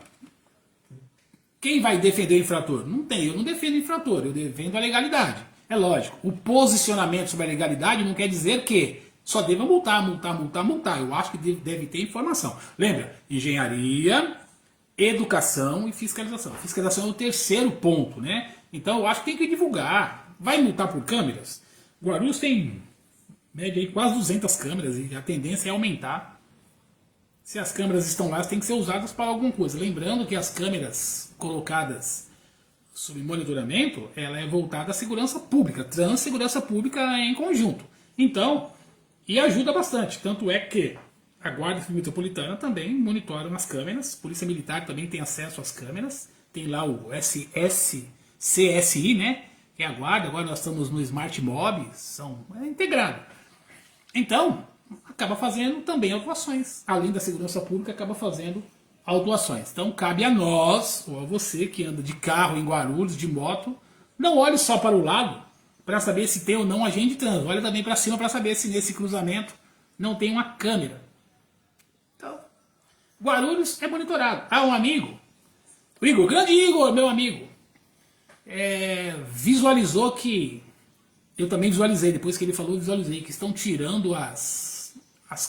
quem vai defender o infrator? Não tem, eu não defendo o infrator, eu defendo a legalidade. É lógico, o posicionamento sobre a legalidade não quer dizer que só deva multar, multar, multar, multar. Eu acho que deve ter informação. Lembra? Engenharia, educação e fiscalização. A fiscalização é o terceiro ponto, né? Então eu acho que tem que divulgar. Vai multar por câmeras? Guarulhos tem média aí quase 200 câmeras e a tendência é aumentar. Se as câmeras estão lá, elas têm que ser usadas para alguma coisa. Lembrando que as câmeras colocadas sob monitoramento, ela é voltada à segurança pública, segurança pública em conjunto. Então, e ajuda bastante. Tanto é que a Guarda Civil Metropolitana também monitora as câmeras, a Polícia Militar também tem acesso às câmeras, tem lá o CSI, né? Que é a guarda, agora nós estamos no Smart Mob, é integrado. Então, acaba fazendo também autuações. Além da segurança pública, acaba fazendo autuações. Então, cabe a nós, ou a você que anda de carro em Guarulhos, de moto, não olhe só para o lado para saber se tem ou não agente de trânsito. Olha também para cima para saber se nesse cruzamento não tem uma câmera. Então, Guarulhos é monitorado. Ah, um amigo, o Igor, grande Igor, meu amigo, visualizou que, eu também visualizei, depois que ele falou, visualizei que estão tirando as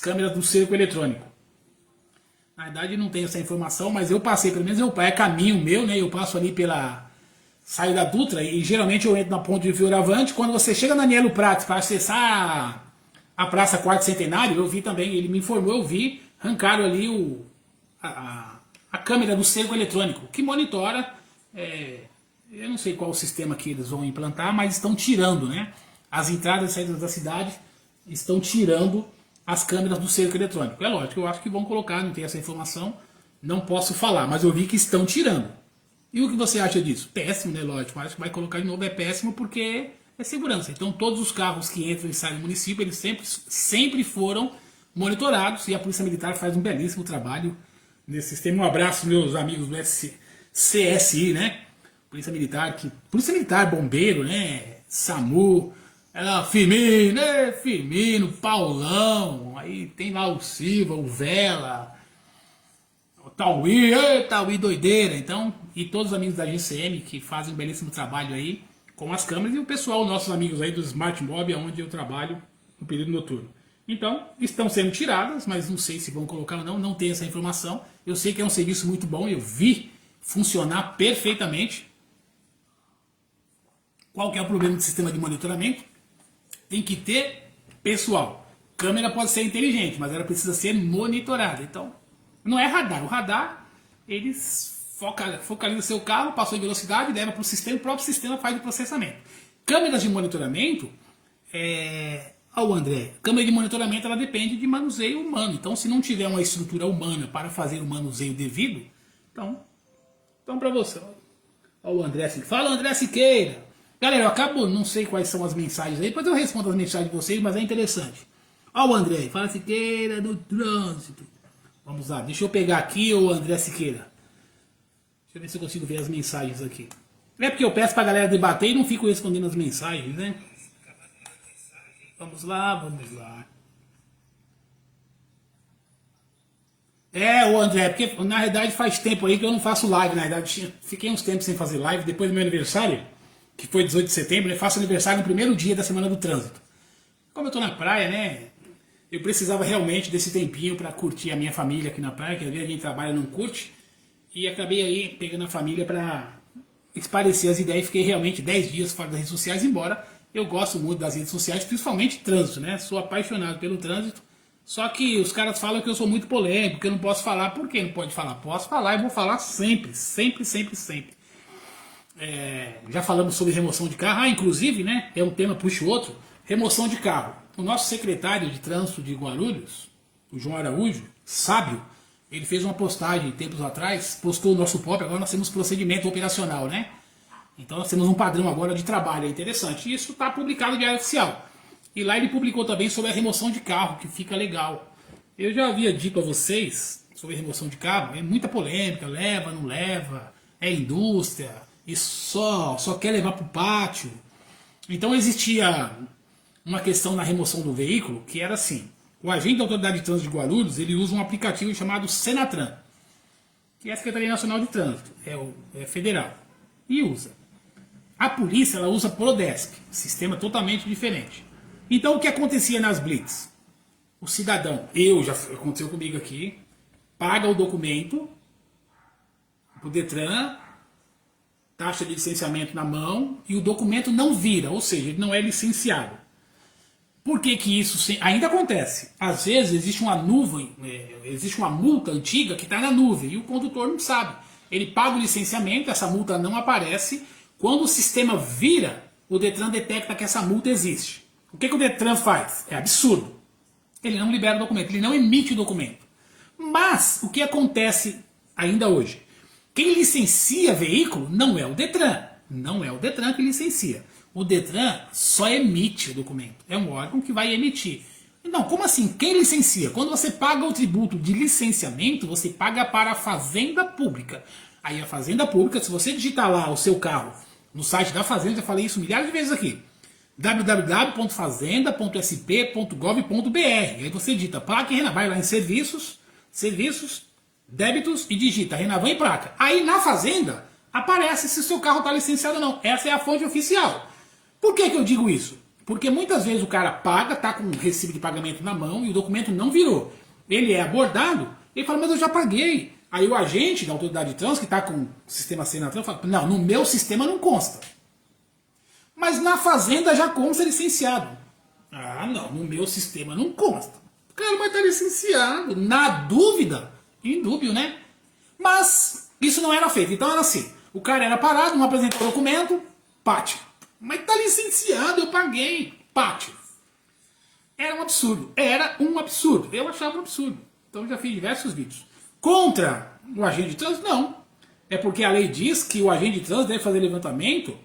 câmeras do cerco eletrônico. Na verdade não tenho essa informação, mas eu passei, pelo menos é caminho meu, né? Eu passo ali saio da Dutra e geralmente eu entro na ponte de Fioravante. Quando você chega na Nielo Prats para acessar a Praça Quarto Centenário, eu vi também, ele me informou, eu vi, arrancaram ali a câmera do cerco eletrônico, que monitora, eu não sei qual o sistema que eles vão implantar, mas estão tirando, né? As entradas e saídas da cidade estão tirando as câmeras do cerco eletrônico. É lógico, eu acho que vão colocar, não tenho essa informação, não posso falar, mas eu vi que estão tirando. E o que você acha disso? Péssimo, né? Lógico, acho que vai colocar de novo, é péssimo porque é segurança. Então todos os carros que entram e saem do município, eles sempre foram monitorados e a Polícia Militar faz um belíssimo trabalho nesse sistema. Um abraço, meus amigos do CSI, né? Polícia Militar, bombeiro, né? SAMU, Firmino, né? Firmino, Paulão, aí tem lá o Silva, o Vela, o Tauí doideira. Então, e todos os amigos da GCM que fazem um belíssimo trabalho aí com as câmeras e o pessoal, nossos amigos aí do Smart Mob, onde eu trabalho no período noturno. Então, estão sendo tiradas, mas não sei se vão colocar ou não, não tenho essa informação. Eu sei que é um serviço muito bom, eu vi funcionar perfeitamente. Qual que é o problema do sistema de monitoramento? Tem que ter pessoal. Câmera pode ser inteligente, mas ela precisa ser monitorada. Então, não é radar. O radar, eles focalizam seu carro, passou em velocidade, leva para o sistema, o próprio sistema faz o processamento. Câmeras de monitoramento, André, câmera de monitoramento ela depende de manuseio humano. Então, se não tiver uma estrutura humana para fazer o manuseio devido, então para você. Olha o André Siqueira. Fala, André Siqueira. Galera, eu acabo, não sei quais são as mensagens aí, depois eu respondo as mensagens de vocês, mas é interessante. Olha o André, fala Siqueira do trânsito. Vamos lá, deixa eu pegar aqui o André Siqueira. Deixa eu ver se eu consigo ver as mensagens aqui. É porque eu peço pra galera debater e não fico respondendo as mensagens, né? Vamos lá. O André, porque na realidade faz tempo aí que eu não faço live, na realidade fiquei uns tempos sem fazer live, depois do meu aniversário, que foi 18 de setembro, eu faço aniversário no primeiro dia da Semana do Trânsito. Como eu tô na praia, né, eu precisava realmente desse tempinho para curtir a minha família aqui na praia, que às vezes a gente trabalha e não curte, e acabei aí pegando a família para esparecer as ideias, fiquei realmente 10 dias fora das redes sociais, embora eu gosto muito das redes sociais, principalmente trânsito, né, sou apaixonado pelo trânsito, só que os caras falam que eu sou muito polêmico, que eu não posso falar. Por que não pode falar? Posso falar e vou falar sempre. Já falamos sobre remoção de carro. Inclusive, é um tema puxa o outro. Remoção de carro. O nosso secretário de trânsito de Guarulhos, o João Araújo, sábio, ele fez uma postagem tempos atrás, postou o nosso POP, agora nós temos procedimento operacional, né? Então nós temos um padrão agora de trabalho, é interessante. E isso está publicado no Diário Oficial. E lá ele publicou também sobre a remoção de carro, que fica legal. Eu já havia dito a vocês sobre a remoção de carro, é muita polêmica, leva, não leva, é indústria, e só quer levar para o pátio. Então existia uma questão na remoção do veículo, que era assim, o agente da Autoridade de Trânsito de Guarulhos, ele usa um aplicativo chamado Senatran, que é a Secretaria Nacional de Trânsito, é federal, e usa. A polícia, ela usa Prodesp, sistema totalmente diferente. Então o que acontecia nas blitz? O cidadão, já aconteceu comigo aqui, paga o documento pro Detran, taxa de licenciamento na mão, e o documento não vira, ou seja, ele não é licenciado. Por que que isso ainda acontece? Às vezes existe uma nuvem, existe uma multa antiga que está na nuvem e o condutor não sabe. Ele paga o licenciamento, essa multa não aparece. Quando o sistema vira, o Detran detecta que essa multa existe. O que que o Detran faz? É absurdo. Ele não libera o documento, ele não emite o documento. Mas o que acontece ainda hoje? Quem licencia veículo não é o Detran. Não é o Detran que licencia. O Detran só emite o documento. É um órgão que vai emitir. Não, como assim? Quem licencia? Quando você paga o tributo de licenciamento, você paga para a Fazenda Pública. Aí a Fazenda Pública, se você digitar lá o seu carro no site da Fazenda, já falei isso milhares de vezes aqui, www.fazenda.sp.gov.br. Aí você digita placa e Renavan, vai lá em serviços, débitos e digita Renavan e placa. Aí na Fazenda aparece se o seu carro está licenciado ou não. Essa é a fonte oficial. Por que que eu digo isso? Porque muitas vezes o cara paga, tá com o recibo de pagamento na mão e o documento não virou. Ele é abordado, ele fala, mas eu já paguei. Aí o agente da autoridade de trânsito, que está com o sistema Senatran, fala, não, no meu sistema não consta. Mas na Fazenda já consta licenciado. Ah, não, no meu sistema não consta. O cara vai estar licenciado. Na dúvida, indúbio, né? Mas isso não era feito. Então era assim, o cara era parado, não apresentou o documento, pátio. Mas tá licenciado, eu paguei, pátio. Era um absurdo. Eu achava um absurdo. Então eu já fiz diversos vídeos. Contra o agente de trânsito, não. É porque a lei diz que o agente de trânsito deve fazer levantamento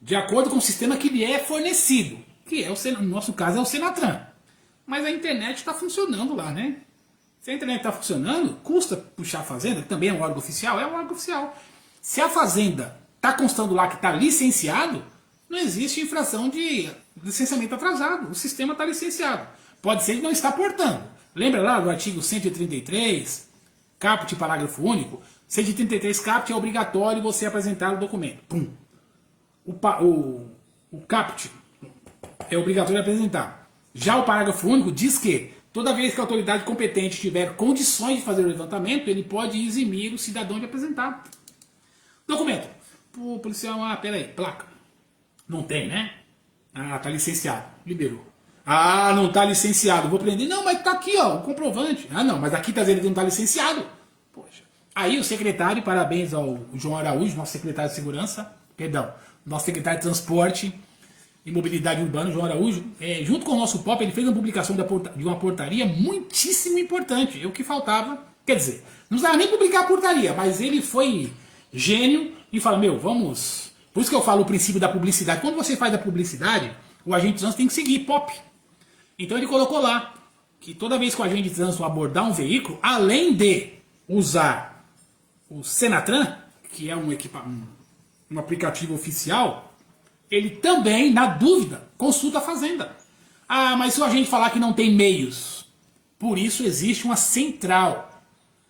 de acordo com o sistema que lhe é fornecido. Que é no nosso caso é o Senatran. Mas a internet está funcionando lá, né? Se a internet está funcionando, custa puxar a Fazenda, que também é um órgão oficial, é um órgão oficial. Se a Fazenda está constando lá que está licenciado, não existe infração de licenciamento atrasado. O sistema está licenciado. Pode ser que não está portando. Lembra lá do artigo 133, caput parágrafo único? 133 caput é obrigatório você apresentar o documento. Pum. O caput é obrigatório apresentar. Já o parágrafo único diz que toda vez que a autoridade competente tiver condições de fazer o levantamento, ele pode eximir o cidadão de apresentar. Documento. O policial, peraí, placa. Não tem, né? Ah, tá licenciado. Liberou. Ah, não tá licenciado. Vou prender. Não, mas tá aqui, ó, o comprovante. Ah, não, mas aqui tá dizendo que não tá licenciado. Poxa. Aí o secretário, parabéns ao João Araújo, nosso secretário de segurança, nosso secretário de transporte e mobilidade urbana, João Araújo, junto com o nosso POP, ele fez uma publicação de uma portaria muitíssimo importante. O que faltava, quer dizer, não precisava nem publicar a portaria, mas ele foi gênio e falou, vamos... Por isso que eu falo o princípio da publicidade. Quando você faz a publicidade, o agente de trânsito tem que seguir POP. Então ele colocou lá que toda vez que o agente de trânsito abordar um veículo, além de usar o Senatran, que é um aplicativo oficial, ele também, na dúvida, consulta a Fazenda. Ah, mas se o agente falar que não tem meios, por isso existe uma central.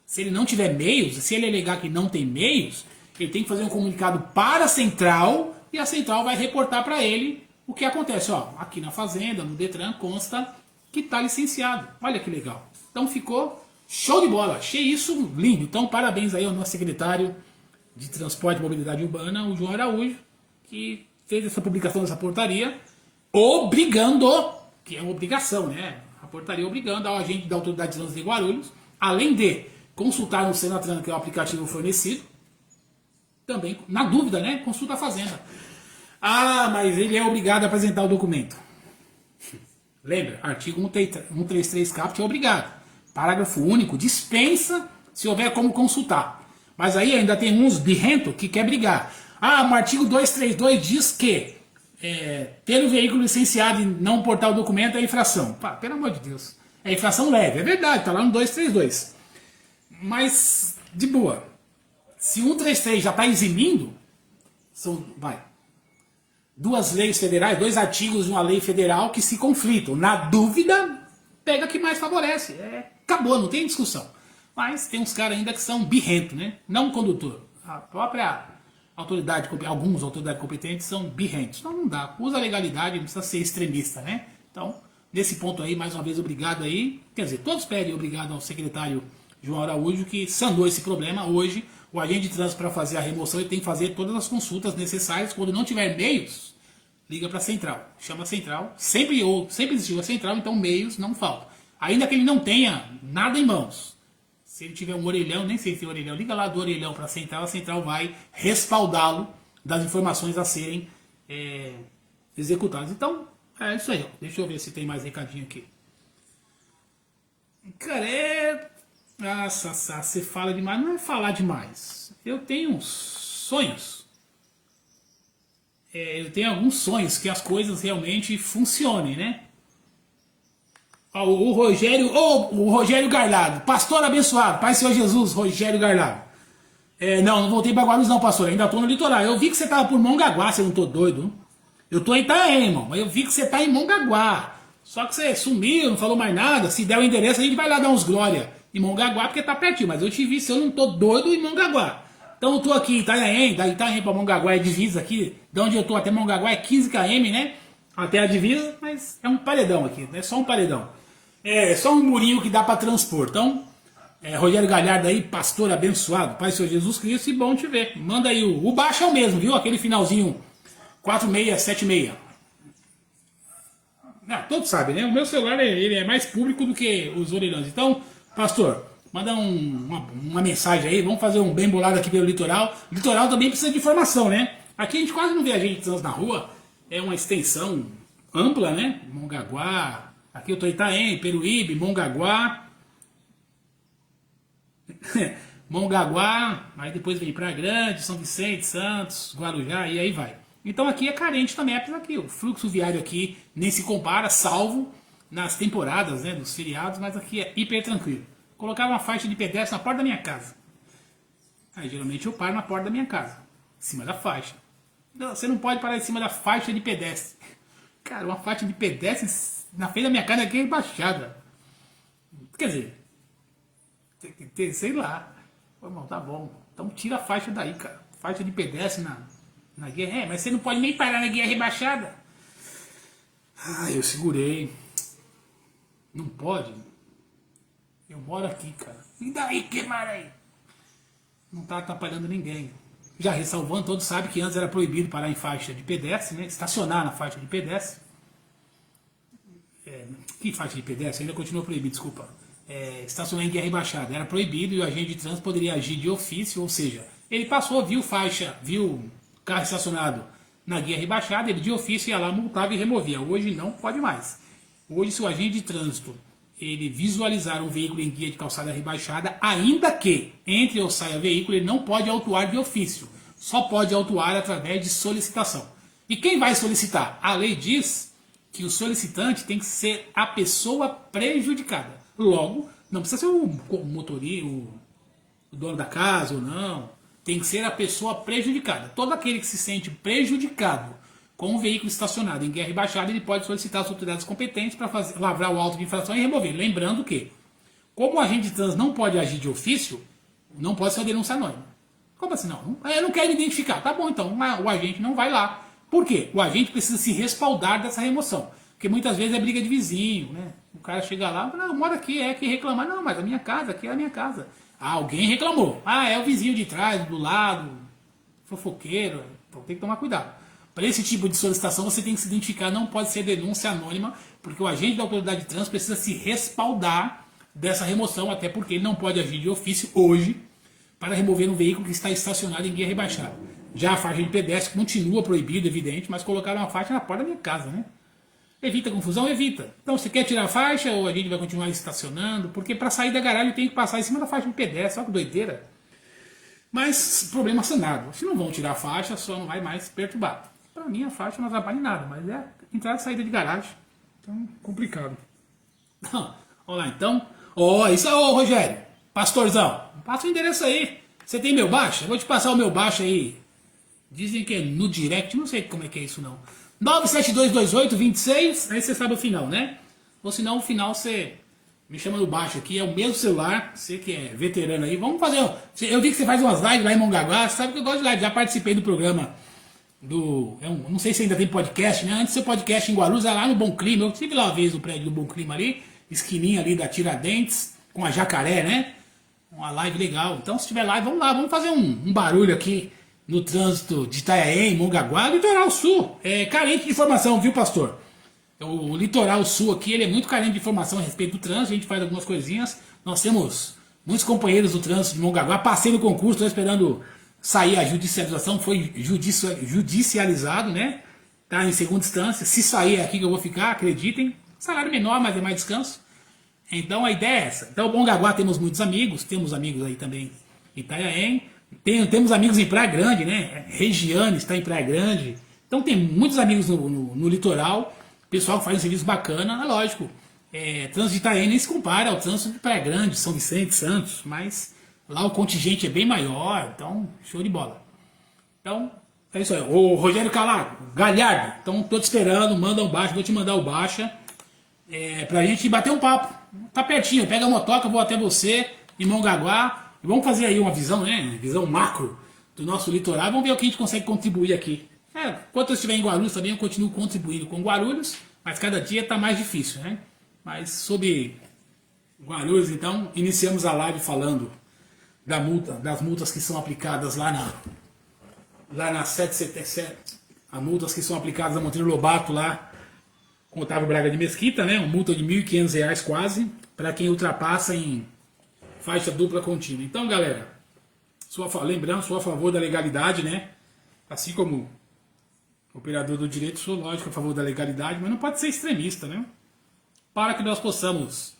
Se ele não tiver meios, se ele alegar que não tem meios, ele tem que fazer um comunicado para a central e a central vai reportar para ele o que acontece. Ó, aqui na Fazenda, no Detran, consta que está licenciado. Olha que legal. Então ficou show de bola. Achei isso lindo. Então parabéns aí ao nosso secretário de Transporte e Mobilidade Urbana, o João Araújo, que fez essa publicação dessa portaria, obrigando, que é uma obrigação, né? A portaria obrigando ao agente da Autoridade de Trânsito de Guarulhos, além de consultar no Senatran, que é o aplicativo fornecido, também, na dúvida, né? Consulta a Fazenda. Ah, mas ele é obrigado a apresentar o documento. Lembra? Artigo 133 caput é obrigado. Parágrafo único, dispensa se houver como consultar. Mas aí ainda tem uns birrento que quer brigar. Ah, o artigo 232 diz que ter o veículo licenciado e não portar o documento é infração. Pá, pelo amor de Deus. É infração leve, é verdade, tá lá no 232. Mas, de boa, se 133 já está eximindo, são, duas leis federais, dois artigos de uma lei federal que se conflitam. Na dúvida, pega o que mais favorece. Acabou, não tem discussão. Mas tem uns caras ainda que são birrento, né? Não o condutor. A própria autoridade, alguns autoridades competentes são birrentos. Então não dá. Usa a legalidade, não precisa ser extremista, né? Então, nesse ponto aí, mais uma vez, obrigado aí. Quer dizer, todos pedem obrigado ao secretário João Araújo, que sanou esse problema. Hoje, o agente de trânsito, para fazer a remoção, ele tem que fazer todas as consultas necessárias. Quando não tiver meios, liga para a central. Chama a central. Sempre existiu a central, então meios não faltam. Ainda que ele não tenha nada em mãos. Se ele tiver um orelhão, nem sei se tem orelhão, liga lá do orelhão para a central vai respaldá-lo das informações a serem executadas. Então, é isso aí. Ó. Deixa eu ver se tem mais recadinho aqui. Cara, Nossa, você fala demais. Não é falar demais. Eu tenho sonhos. Eu tenho alguns sonhos que as coisas realmente funcionem, né? O Rogério Garlado, pastor abençoado, Pai Senhor Jesus, Rogério Garlado. Não voltei para Guarulhos não, pastor, ainda estou no litoral. Eu vi que você estava por Mongaguá, você não tô doido. Eu tô em Itaém, irmão, mas eu vi que você está em Mongaguá. Só que você sumiu, não falou mais nada. Se der o endereço, a gente vai lá dar uns glória em Mongaguá, porque tá pertinho. Mas eu te vi, se eu não tô doido, em Mongaguá. Então eu tô aqui em Itaém, da Itaém para Mongaguá é divisa aqui. De onde eu tô até Mongaguá é 15 km, né? Até a divisa, mas é um paredão aqui, é só um paredão. É só um murinho que dá para transpor. Então, Rogério Galhardo aí, pastor abençoado, Pai Senhor Jesus Cristo, e bom te ver. Manda aí o baixo é o mesmo, viu? Aquele finalzinho 4676. Todos sabem, né? O meu celular ele é mais público do que os orelhões. Então, pastor, manda uma mensagem aí, vamos fazer um bem bolado aqui pelo litoral. O litoral também precisa de informação, né? Aqui a gente quase não vê agente de trânsito na rua, é uma extensão ampla, né? Mongaguá. Aqui eu tô em Itaém, Peruíbe, Mongaguá. Mongaguá, aí depois vem Praia Grande, São Vicente, Santos, Guarujá, e aí vai. Então aqui é carente também, apesar aqui o fluxo viário aqui nem se compara, salvo nas temporadas, né, dos feriados, mas aqui é hiper tranquilo. Colocar uma faixa de pedestre na porta da minha casa. Aí geralmente eu paro na porta da minha casa, em cima da faixa. Não, você não pode parar em cima da faixa de pedestre. Cara, uma faixa de pedestre na frente da minha casa aqui é embaixada. Quer dizer, tem que ter, sei lá. Irmão, tá bom. Então tira a faixa daí, cara. Faixa de pedestre na guia. Mas você não pode nem parar na guia rebaixada. Eu segurei. Não pode. Eu moro aqui, cara. E daí, que aí? Não tá atrapalhando ninguém. Já ressalvando, todos sabem que antes era proibido parar em faixa de pedestre, né? Estacionar na faixa de pedestre. Que faixa de pedestre? Ainda continua proibido, desculpa. Estacionar em guia rebaixada. Era proibido e o agente de trânsito poderia agir de ofício, ou seja, ele passou, viu carro estacionado na guia rebaixada, ele de ofício ia lá, multava e removia. Hoje não pode mais. Hoje, se o agente de trânsito ele visualizar um veículo em guia de calçada rebaixada, ainda que entre ou saia veículo, ele não pode autuar de ofício. Só pode autuar através de solicitação. E quem vai solicitar? A lei diz que o solicitante tem que ser a pessoa prejudicada. Logo, não precisa ser o motorista, o dono da casa ou não. Tem que ser a pessoa prejudicada. Todo aquele que se sente prejudicado com o veículo estacionado em guia rebaixada, ele pode solicitar as autoridades competentes para lavrar o auto de infração e remover. Lembrando que, como o agente de trânsito não pode agir de ofício, não pode ser uma denúncia anônima. Como assim não? Eu não quero identificar. Tá bom, então o agente não vai lá. Por quê? O agente precisa se respaldar dessa remoção. Porque muitas vezes é briga de vizinho, né? O cara chega lá, eu moro aqui, que reclamar. Não, mas a minha casa, aqui é a minha casa. Alguém reclamou. É o vizinho de trás, do lado, fofoqueiro. Então tem que tomar cuidado. Para esse tipo de solicitação você tem que se identificar, não pode ser denúncia anônima, porque o agente da autoridade de trânsito precisa se respaldar dessa remoção, até porque ele não pode agir de ofício hoje para remover um veículo que está estacionado em guia rebaixada. Já a faixa de pedestre continua proibida, evidente, mas colocaram uma faixa na porta da minha casa, né? Evita confusão, evita. Então, você quer tirar a faixa ou a gente vai continuar estacionando? Porque para sair da garagem tem que passar em cima da faixa de pedestre, olha que doideira. Mas, problema sanado. Se não vão tirar a faixa, só não vai mais perturbar. Para mim, a faixa não atrapalha em nada, mas é entrada e saída de garagem. Então, complicado. Olha lá, então. Isso aí, Rogério. Pastorzão, passa o endereço aí. Você tem meu baixo? Eu vou te passar o meu baixo aí. Dizem que é no direct, não sei como é que é isso não. 9722826, aí você sabe o final, né? Ou senão o final você me chama no baixo aqui, é o mesmo celular, você que é veterano aí. Vamos fazer. Eu vi que você faz umas lives lá em Mongaguá, você sabe que eu gosto de live, já participei do programa não sei se ainda tem podcast, né? Antes do seu podcast em Guarulhos, era lá no Bom Clima. Eu estive lá uma vez no prédio do Bom Clima ali, esquininha ali da Tiradentes, com a Jacaré, né? Uma live legal. Então, se tiver live, vamos lá, vamos fazer um barulho aqui no trânsito de Itanhaém, Mongaguá, Litoral Sul. É carente de informação, viu, pastor? O Litoral Sul aqui, ele é muito carente de informação a respeito do trânsito, a gente faz algumas coisinhas. Nós temos muitos companheiros do trânsito de Mongaguá, passei no concurso, estou esperando sair a judicialização, foi judicializado, né? Tá em segunda instância. Se sair é aqui que eu vou ficar, acreditem. Salário menor, mas é mais descanso. Então a ideia é essa. Então, Mongaguá temos muitos amigos, temos amigos aí também em Itanhaém, temos amigos em Praia Grande, né? Regiane está em Praia Grande. Então tem muitos amigos no litoral, pessoal que faz um serviço bacana, é lógico. Trânsito de Itanhaém nem se compara ao trânsito de Praia Grande, São Vicente, Santos, mas lá o contingente é bem maior, então show de bola. Então, é isso aí. Ô Rogério Galhardo, então tô te esperando, manda um baixa, vou te mandar o baixa. Pra gente bater um papo. Tá pertinho, pega a motoca, vou até você, em Mongaguá, e vamos fazer aí uma visão, né? Visão macro do nosso litoral, vamos ver o que a gente consegue contribuir aqui. Enquanto eu estiver em Guarulhos também, eu continuo contribuindo com Guarulhos, mas cada dia tá mais difícil, né? Mas sobre Guarulhos, então, iniciamos a live falando das multas que são aplicadas lá na 777, as multas que são aplicadas a Monteiro Lobato lá, com Otávio Braga de Mesquita, né? Uma multa de R$ 1.500 quase, para quem ultrapassa em faixa dupla contínua. Então, galera, lembrando, sou a favor da legalidade, né? Assim como operador do direito, sou lógico a favor da legalidade, mas não pode ser extremista, né? Para que nós possamos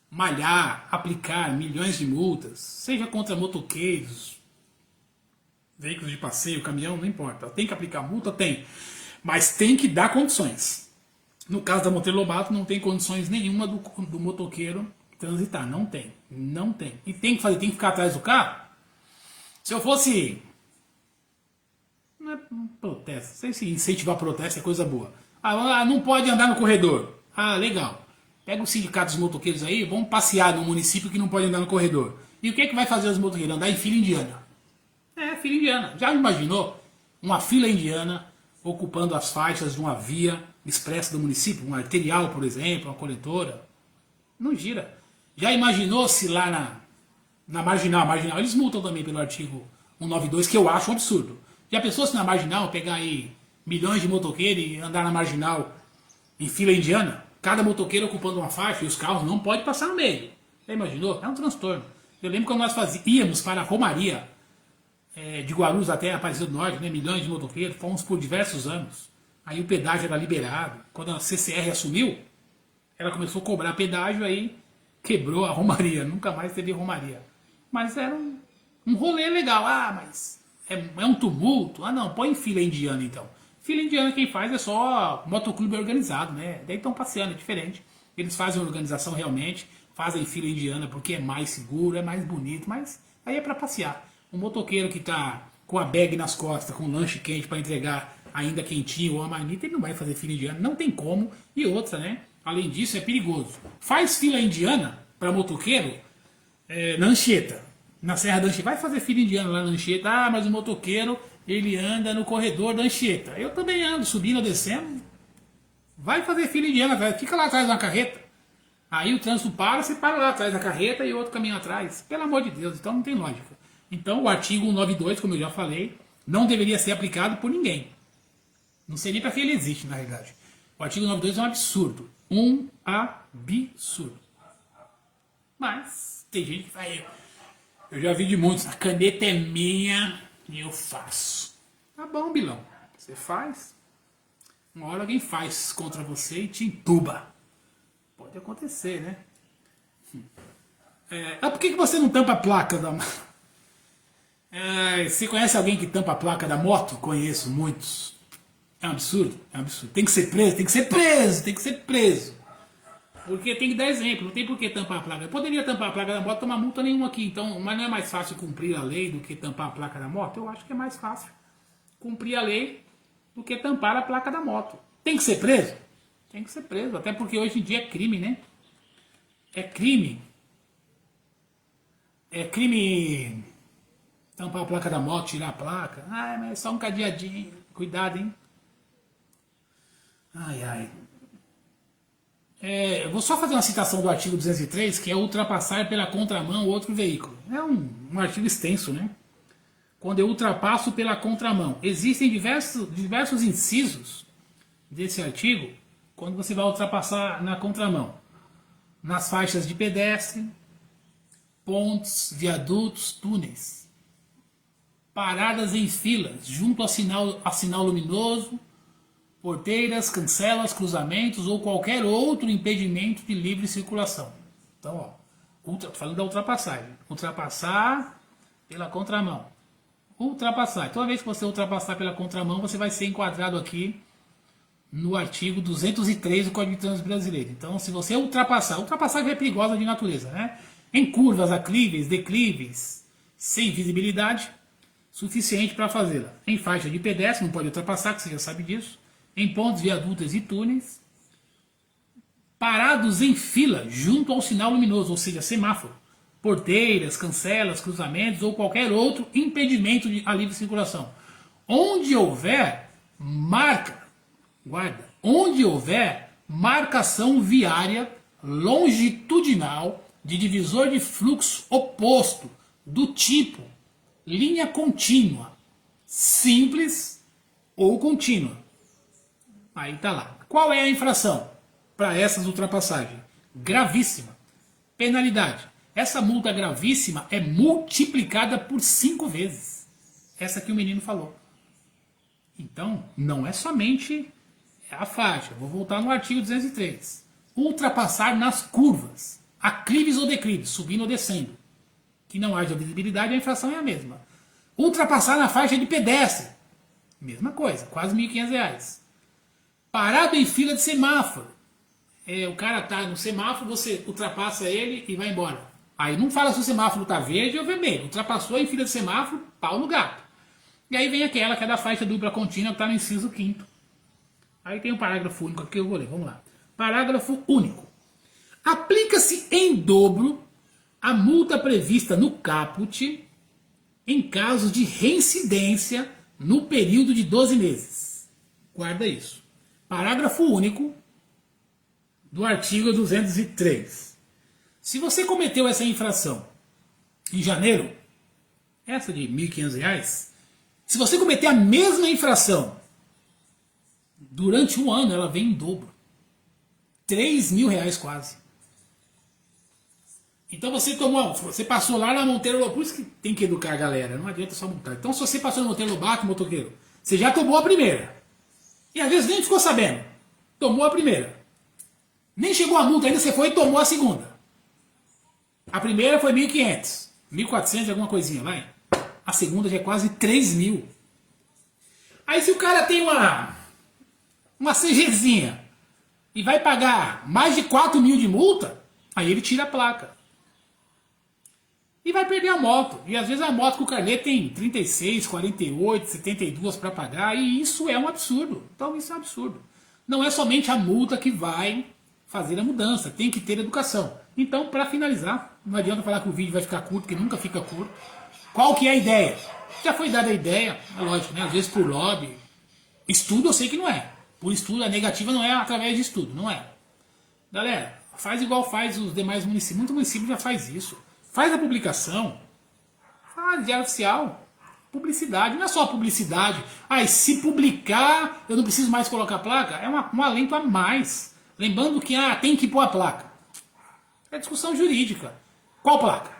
malhar, aplicar milhões de multas, seja contra motoqueiros, veículos de passeio, caminhão, não importa. Tem que aplicar multa? Tem. Mas tem que dar condições. No caso da Monteiro Lobato, não tem condições nenhuma do motoqueiro transitar. Não tem. Não tem. E tem que ficar atrás do carro? Se eu fosse... Não é protesto. Não sei se incentivar protesto é coisa boa. Não pode andar no corredor. Legal. Pega os sindicatos dos motoqueiros aí, vamos passear no município que não pode andar no corredor. E o que é que vai fazer os motoqueiros? Andar em fila indiana. Fila indiana. Já imaginou uma fila indiana ocupando as faixas de uma via expressa do município? Uma arterial, por exemplo, uma coletora? Não gira. Já imaginou se lá na marginal, eles multam também pelo artigo 192, que eu acho um absurdo. Já pensou se na marginal pegar aí milhões de motoqueiros e andar na marginal em fila indiana? Cada motoqueiro ocupando uma faixa e os carros não podem passar no meio. Já imaginou? É um transtorno. Eu lembro quando nós íamos para a Romaria de Guarulhos até Aparecida do Norte, né, milhões de motoqueiros, fomos por diversos anos. Aí o pedágio era liberado. Quando a CCR assumiu, ela começou a cobrar pedágio, aí quebrou a Romaria. Nunca mais teve Romaria. Mas era um rolê legal. Mas é um tumulto. Não, põe fila indiana então. Fila indiana quem faz é só motoclube organizado, né? Daí estão passeando, é diferente. Eles fazem organização realmente, fazem fila indiana porque é mais seguro, é mais bonito, mas aí é para passear. Um motoqueiro que tá com a bag nas costas, com um lanche quente para entregar ainda quentinho ou a marmita, ele não vai fazer fila indiana, não tem como. E outra, né? Além disso, é perigoso. Faz fila indiana para motoqueiro na Anchieta, na Serra da Anchieta. Vai fazer fila indiana lá na Anchieta. Mas o motoqueiro, ele anda no corredor da Anchieta. Eu também ando, subindo ou descendo. Vai fazer fila indiana, fica lá atrás da carreta. Aí o trânsito para, você para lá atrás da carreta e outro caminho atrás. Pelo amor de Deus, então não tem lógica. Então o artigo 192, como eu já falei, não deveria ser aplicado por ninguém. Não sei nem para que ele existe, na realidade. O artigo 192 é um absurdo. Um absurdo. Mas tem gente que vai... Eu já vi de muitos, a caneta é minha e eu faço. Tá bom, Bilão. Você faz. Uma hora alguém faz contra você e te entuba. Pode acontecer, né? Por que você não tampa a placa da... você conhece alguém que tampa a placa da moto? Conheço muitos. É um absurdo, é um absurdo. Tem que ser preso, tem que ser preso, tem que ser preso. Porque tem que dar exemplo, não tem por que tampar a placa. Eu poderia tampar a placa da moto e tomar multa nenhuma aqui. Então, mas não é mais fácil cumprir a lei do que tampar a placa da moto? Eu acho que é mais fácil cumprir a lei do que tampar a placa da moto. Tem que ser preso? Tem que ser preso, até porque hoje em dia é crime, né? É crime. É crime tampar a placa da moto, tirar a placa. Mas é só um cadeadinho. Cuidado, hein? Ai, ai. Eu vou só fazer uma citação do artigo 203, que é ultrapassar pela contramão outro veículo. É um artigo extenso, né? Quando eu ultrapasso pela contramão. Existem diversos incisos desse artigo quando você vai ultrapassar na contramão. Nas faixas de pedestre, pontes, viadutos, túneis. Paradas em filas, junto a sinal luminoso, porteiras, cancelas, cruzamentos ou qualquer outro impedimento de livre circulação. Então, falando da ultrapassagem. Ultrapassar pela contramão. Ultrapassar. Toda vez que você ultrapassar pela contramão, você vai ser enquadrado aqui no artigo 203 do Código de Trânsito Brasileiro. Então, se você ultrapassagem é perigosa de natureza, né? Em curvas, aclives, declives, sem visibilidade, suficiente para fazê-la. Em faixa de pedestre, não pode ultrapassar, que você já sabe disso. Em pontos, viadutos e túneis. Parados em fila, junto ao sinal luminoso, ou seja, semáforo. Porteiras, cancelas, cruzamentos ou qualquer outro impedimento de livre circulação. Onde houver onde houver marcação viária longitudinal de divisor de fluxo oposto do tipo linha contínua, simples ou contínua. Aí tá lá. Qual é a infração para essas ultrapassagens? Gravíssima. Penalidade. Essa multa gravíssima é multiplicada por 5 vezes. Essa que o menino falou. Então, não é somente a faixa. Vou voltar no artigo 203. Ultrapassar nas curvas, aclives ou declives, subindo ou descendo. Que não haja visibilidade, a infração é a mesma. Ultrapassar na faixa de pedestre. Mesma coisa, quase R$ 1.500. Parado em fila de semáforo. O cara tá no semáforo, você ultrapassa ele e vai embora. Aí não fala se o semáforo tá verde ou vermelho. Ultrapassou em fila de semáforo, pau no gato. E aí vem aquela que é da faixa dupla contínua, que está no inciso 5º. Aí tem um parágrafo único aqui que eu vou ler, vamos lá. Parágrafo único. Aplica-se em dobro a multa prevista no caput em caso de reincidência no período de 12 meses. Guarda isso. Parágrafo único do artigo 203. Se você cometeu essa infração em janeiro, essa de R$ 1.500, se você cometer a mesma infração durante um ano, ela vem em dobro. R$ 3.000 quase. Então você passou lá na Monteiro Lobato, por isso que tem que educar a galera, não adianta só multar. Então se você passou na Monteiro Lobato, motoqueiro, você já tomou a primeira. E às vezes nem ficou sabendo. Tomou a primeira. Nem chegou a multa ainda, você foi e tomou a segunda. A primeira foi 1.500, 1.400 alguma coisinha, vai. A segunda já é quase 3.000. Aí se o cara tem uma CGzinha e vai pagar mais de 4.000 de multa, aí ele tira a placa. E vai perder a moto. E às vezes a moto com o carnê tem 36, 48, 72 para pagar. E isso é um absurdo. Então isso é um absurdo. Não é somente a multa que vai fazer a mudança. Tem que ter educação. Então, para finalizar, não adianta falar que o vídeo vai ficar curto, que nunca fica curto. Qual que é a ideia? Já foi dada a ideia, é lógico, né? Às vezes por lobby. Estudo eu sei que não é. Por estudo, a negativa não é através de estudo, não é. Galera, faz igual faz os demais municípios. Muito município já faz isso. Faz a publicação. Faz diário oficial. Publicidade. Não é só publicidade. E se publicar, eu não preciso mais colocar placa. É um alento a mais. Lembrando que tem que pôr a placa. É discussão jurídica. Qual placa?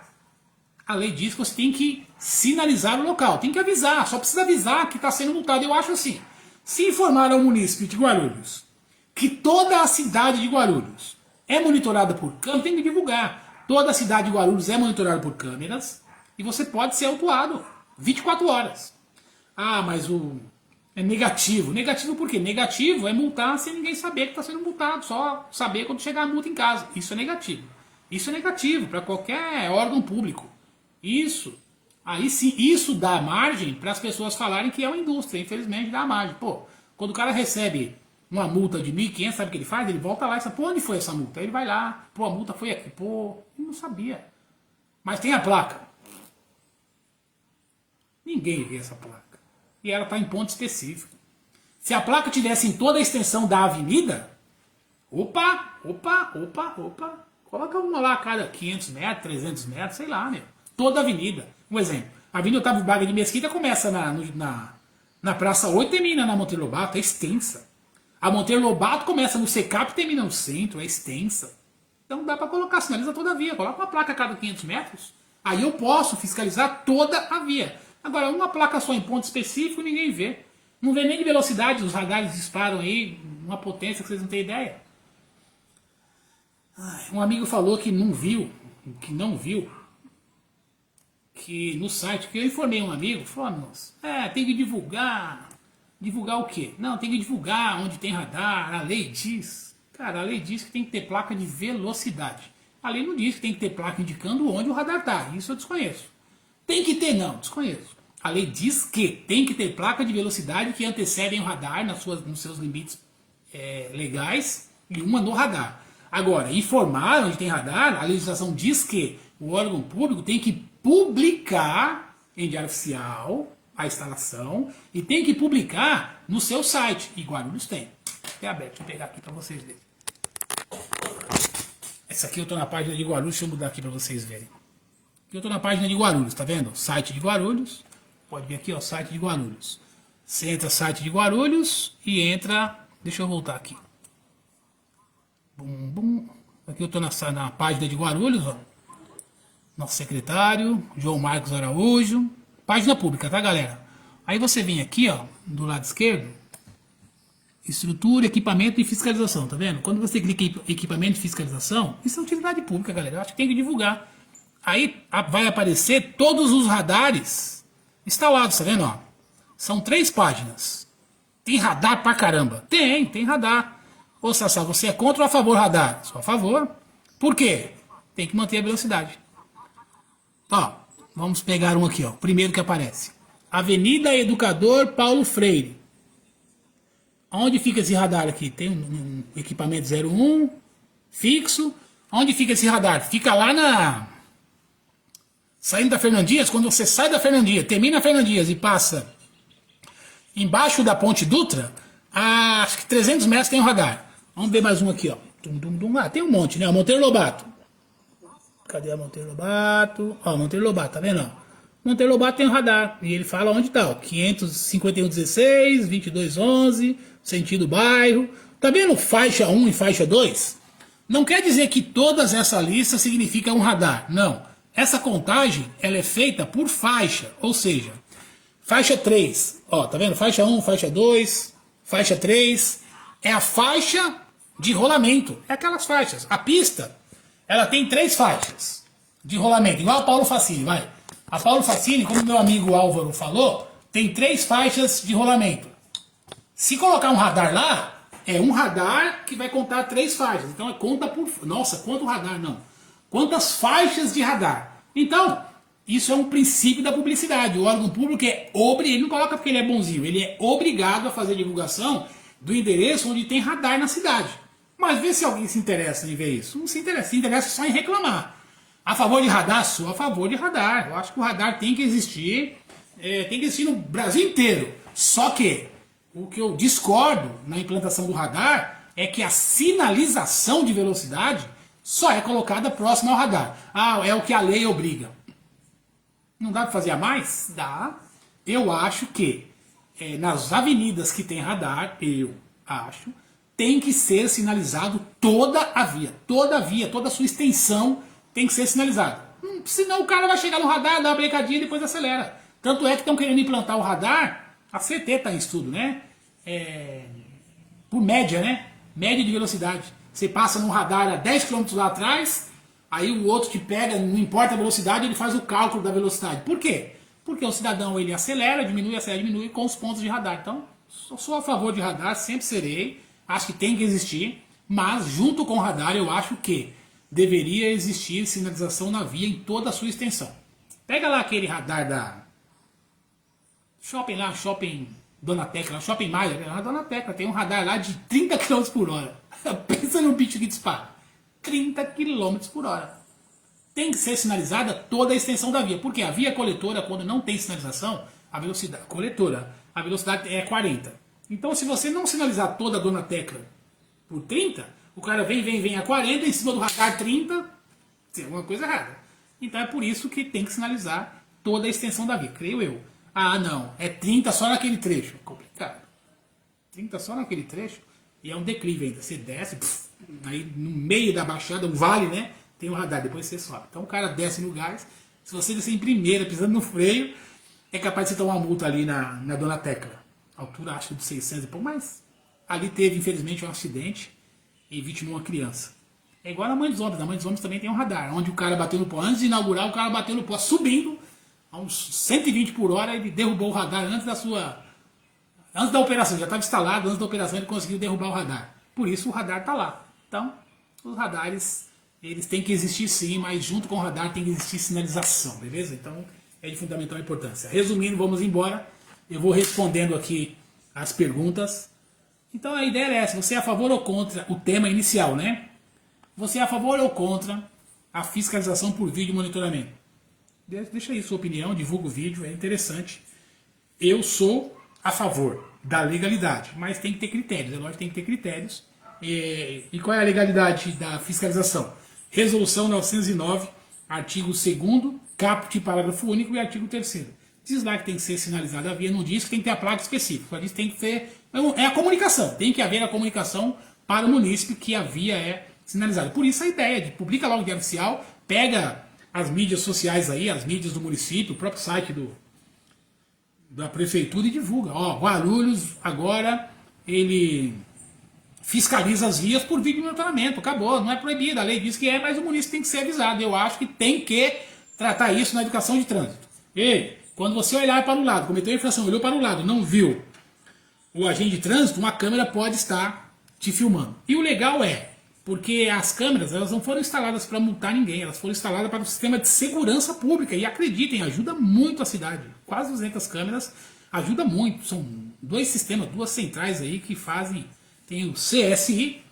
A lei diz que você tem que sinalizar o local. Tem que avisar. Só precisa avisar que está sendo multado. Eu acho assim. Se informar ao município de Guarulhos que toda a cidade de Guarulhos é monitorada por câmeras, tem que divulgar. Toda a cidade de Guarulhos é monitorada por câmeras e você pode ser autuado 24 horas. Ah, mas é negativo. Negativo por quê? Negativo é multar sem ninguém saber que está sendo multado, só saber quando chegar a multa em casa. Isso é negativo. Isso é negativo para qualquer órgão público. Isso. Aí sim, isso dá margem para as pessoas falarem que é uma indústria. Infelizmente dá margem. Pô, quando o cara recebe uma multa de 1.500, sabe o que ele faz? Ele volta lá e fala, pô, onde foi essa multa? Aí ele vai lá, pô, a multa foi aqui. Pô, ele não sabia. Mas tem a placa. Ninguém vê essa placa. E ela está em ponto específico. Se a placa tivesse em toda a extensão da avenida, opa, coloca uma lá a cada 500 metros, 300 metros, sei lá, meu. Toda a avenida. Um exemplo, a Avenida Otávio Braga de Mesquita começa na Praça 8 e termina na Monteiro Lobato, é extensa. A Monteiro Lobato começa no Secap e termina no centro, é extensa. Então dá para colocar, sinaliza toda a via, coloca uma placa a cada 500 metros, aí eu posso fiscalizar toda a via. Agora, uma placa só em ponto específico, ninguém vê. Não vê nem de velocidade, os radares disparam aí, uma potência que vocês não têm ideia. Um amigo falou que não viu, que no site, que eu informei um amigo, falou, nossa, tem que divulgar. Divulgar o quê? Não, tem que divulgar onde tem radar, a lei diz. Cara, a lei diz que tem que ter placa de velocidade. A lei não diz que tem que ter placa indicando onde o radar está, isso eu desconheço. Tem que ter, não, desconheço. A lei diz que tem que ter placa de velocidade que antecedem o radar nos seus limites legais e uma no radar. Agora, informar onde tem radar, a legislação diz que o órgão público tem que publicar em diário oficial a instalação e tem que publicar no seu site. E Guarulhos tem. É aberto, deixa eu pegar aqui para vocês verem. Essa aqui eu estou na página de Guarulhos, deixa eu mudar aqui para vocês verem. Eu estou na página de Guarulhos, tá vendo? Site de Guarulhos. Pode vir aqui, ó, site de Guarulhos. Você entra no site de Guarulhos e entra... Deixa eu voltar aqui. Bum, bum. Aqui eu estou na página de Guarulhos, ó. Nosso secretário, João Marcos Araújo. Página pública, tá, galera? Aí você vem aqui, ó, do lado esquerdo. Estrutura, equipamento e fiscalização, tá vendo? Quando você clica em equipamento e fiscalização, isso é utilidade pública, galera. Eu acho que tem que divulgar. Aí vai aparecer todos os radares instalados, tá vendo? Ó? São 3 páginas. Tem radar pra caramba. Tem radar. Ô Sassá, você é contra ou a favor do radar? Sou a favor. Por quê? Tem que manter a velocidade. Ó, vamos pegar um aqui, ó. Primeiro que aparece. Avenida Educador Paulo Freire. Onde fica esse radar aqui? Tem um equipamento 01 fixo. Onde fica esse radar? Fica lá saindo da Fernandias, quando você sai da Fernandias, termina a Fernandias e passa embaixo da Ponte Dutra, acho que 300 metros tem um radar. Vamos ver mais um aqui, ó. Tem um monte, né? O Monteiro Lobato. Cadê a Monteiro Lobato? Ó, Monteiro Lobato, tá vendo? Monteiro Lobato tem um radar. E ele fala onde tá, ó. 55116, 2211, sentido bairro. Tá vendo faixa 1 e faixa 2? Não quer dizer que todas essa lista significa um radar. Não. Essa contagem, ela é feita por faixa, ou seja, faixa 3, ó, tá vendo? Faixa 1, faixa 2, faixa 3, é a faixa de rolamento, é aquelas faixas. A pista, ela tem 3 faixas de rolamento, igual a Paulo Facini, vai. A Paulo Facini, como meu amigo Álvaro falou, tem 3 faixas de rolamento. Se colocar um radar lá, é um radar que vai contar 3 faixas, então conta por... Nossa, quanto radar, não. Quantas faixas de radar? Então, isso é um princípio da publicidade. O órgão público ele não coloca porque ele é bonzinho, ele é obrigado a fazer divulgação do endereço onde tem radar na cidade. Mas vê se alguém se interessa em ver isso. Não se interessa só em reclamar. A favor de radar? Sou a favor de radar. Eu acho que o radar tem que existir, no Brasil inteiro. Só que o que eu discordo na implantação do radar é que a sinalização de velocidade só é colocada próxima ao radar. Ah, é o que a lei obriga. Não dá para fazer a mais? Dá. Eu acho que nas avenidas que tem radar, tem que ser sinalizado toda a via. Toda a via, toda a sua extensão tem que ser sinalizada. Senão o cara vai chegar no radar, dá uma brecadinha e depois acelera. Tanto é que estão querendo implantar o radar, a CT está em estudo, né? por média, né? Média de velocidade. Você passa no radar a 10 km lá atrás, aí o outro te pega, não importa a velocidade, ele faz o cálculo da velocidade. Por quê? Porque o cidadão ele acelera, diminui com os pontos de radar. Então, sou a favor de radar, sempre serei. Acho que tem que existir, mas junto com o radar eu acho que deveria existir sinalização na via em toda a sua extensão. Pega lá aquele radar da shopping lá, shopping Dona Tecla, shopping Maia, né? Dona Tecla tem um radar lá de 30 km por hora. Pensa no bicho que dispara. 30 km por hora. Tem que ser sinalizada toda a extensão da via. Porque a via coletora, quando não tem sinalização, a velocidade coletora, a velocidade é 40. Então, se você não sinalizar toda a Dona Tecla por 30, o cara vem a 40, em cima do radar 30, tem alguma coisa errada. Então é por isso que tem que sinalizar toda a extensão da via, creio eu. Ah, não, é 30 só naquele trecho. Complicado. 30 só naquele trecho e é um declive ainda. Você desce, aí no meio da baixada, um vale, né? Tem um radar, depois você sobe. Então o cara desce no gás. Se você descer em primeira, pisando no freio, é capaz de você tomar uma multa ali na Dona Tecla. Altura acho que de 600 e pouco, mas ali teve infelizmente um acidente e vitimou uma criança. É igual na Mãe dos Homens. Na Mãe dos Homens também tem um radar, onde o cara bateu no pó. Antes de inaugurar, o cara bateu no pó subindo a uns 120 por hora, ele derrubou o radar antes da operação, já estava instalado, antes da operação ele conseguiu derrubar o radar. Por isso o radar está lá. Então, os radares, eles têm que existir sim, mas junto com o radar tem que existir sinalização, beleza? Então, é de fundamental importância. Resumindo, vamos embora. Eu vou respondendo aqui as perguntas. Então, a ideia é essa. Você é a favor ou contra o tema inicial, né? Você é a favor ou contra a fiscalização por vídeo monitoramento? Deixa aí sua opinião, divulga o vídeo, é interessante. Eu sou a favor da legalidade, mas tem que ter critérios, é lógico que tem que ter critérios. E qual é a legalidade da fiscalização? Resolução 909, artigo 2º, caput, parágrafo único e artigo 3º. Diz lá que tem que ser sinalizada a via, não diz que tem que ter a placa específica, só diz que tem que ser... É a comunicação, tem que haver a comunicação para o munícipe que a via é sinalizada. Por isso a ideia de publica logo de oficial, pega as mídias sociais aí, as mídias do município, o próprio site da prefeitura e divulga. Ó, Guarulhos agora ele fiscaliza as vias por vídeo monitoramento. Acabou, não é proibido. A lei diz que é, mas o município tem que ser avisado. Eu acho que tem que tratar isso na educação de trânsito. E quando você olhar para o lado, cometeu a infração, olhou para o lado, não viu o agente de trânsito, uma câmera pode estar te filmando. E o legal é, porque as câmeras elas não foram instaladas para multar ninguém, elas foram instaladas para o sistema de segurança pública. E acreditem, ajuda muito a cidade. Quase 200 câmeras ajuda muito. São dois sistemas, duas centrais aí que fazem. Tem o CSI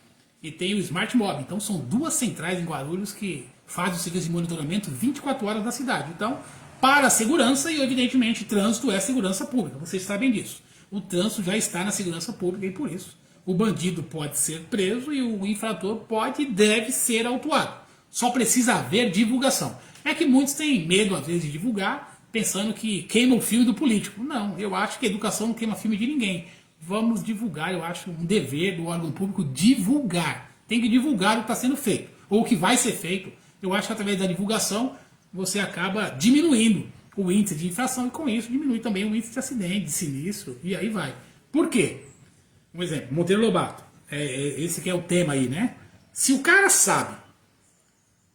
e tem o Smart Mob. Então são duas centrais em Guarulhos que fazem o serviço de monitoramento 24 horas da cidade. Então, para a segurança e evidentemente trânsito é segurança pública. Vocês sabem disso. O trânsito já está na segurança pública e por isso o bandido pode ser preso e o infrator pode e deve ser autuado. Só precisa haver divulgação. É que muitos têm medo, às vezes, de divulgar, pensando que queima o filme do político. Não, eu acho que a educação não queima filme de ninguém. Vamos divulgar, eu acho um dever do órgão público divulgar. Tem que divulgar o que está sendo feito, ou o que vai ser feito. Eu acho que através da divulgação você acaba diminuindo o índice de infração e com isso diminui também o índice de acidente, de sinistro, e aí vai. Por quê? Um exemplo, Monteiro Lobato, esse que é o tema aí, né? Se o cara sabe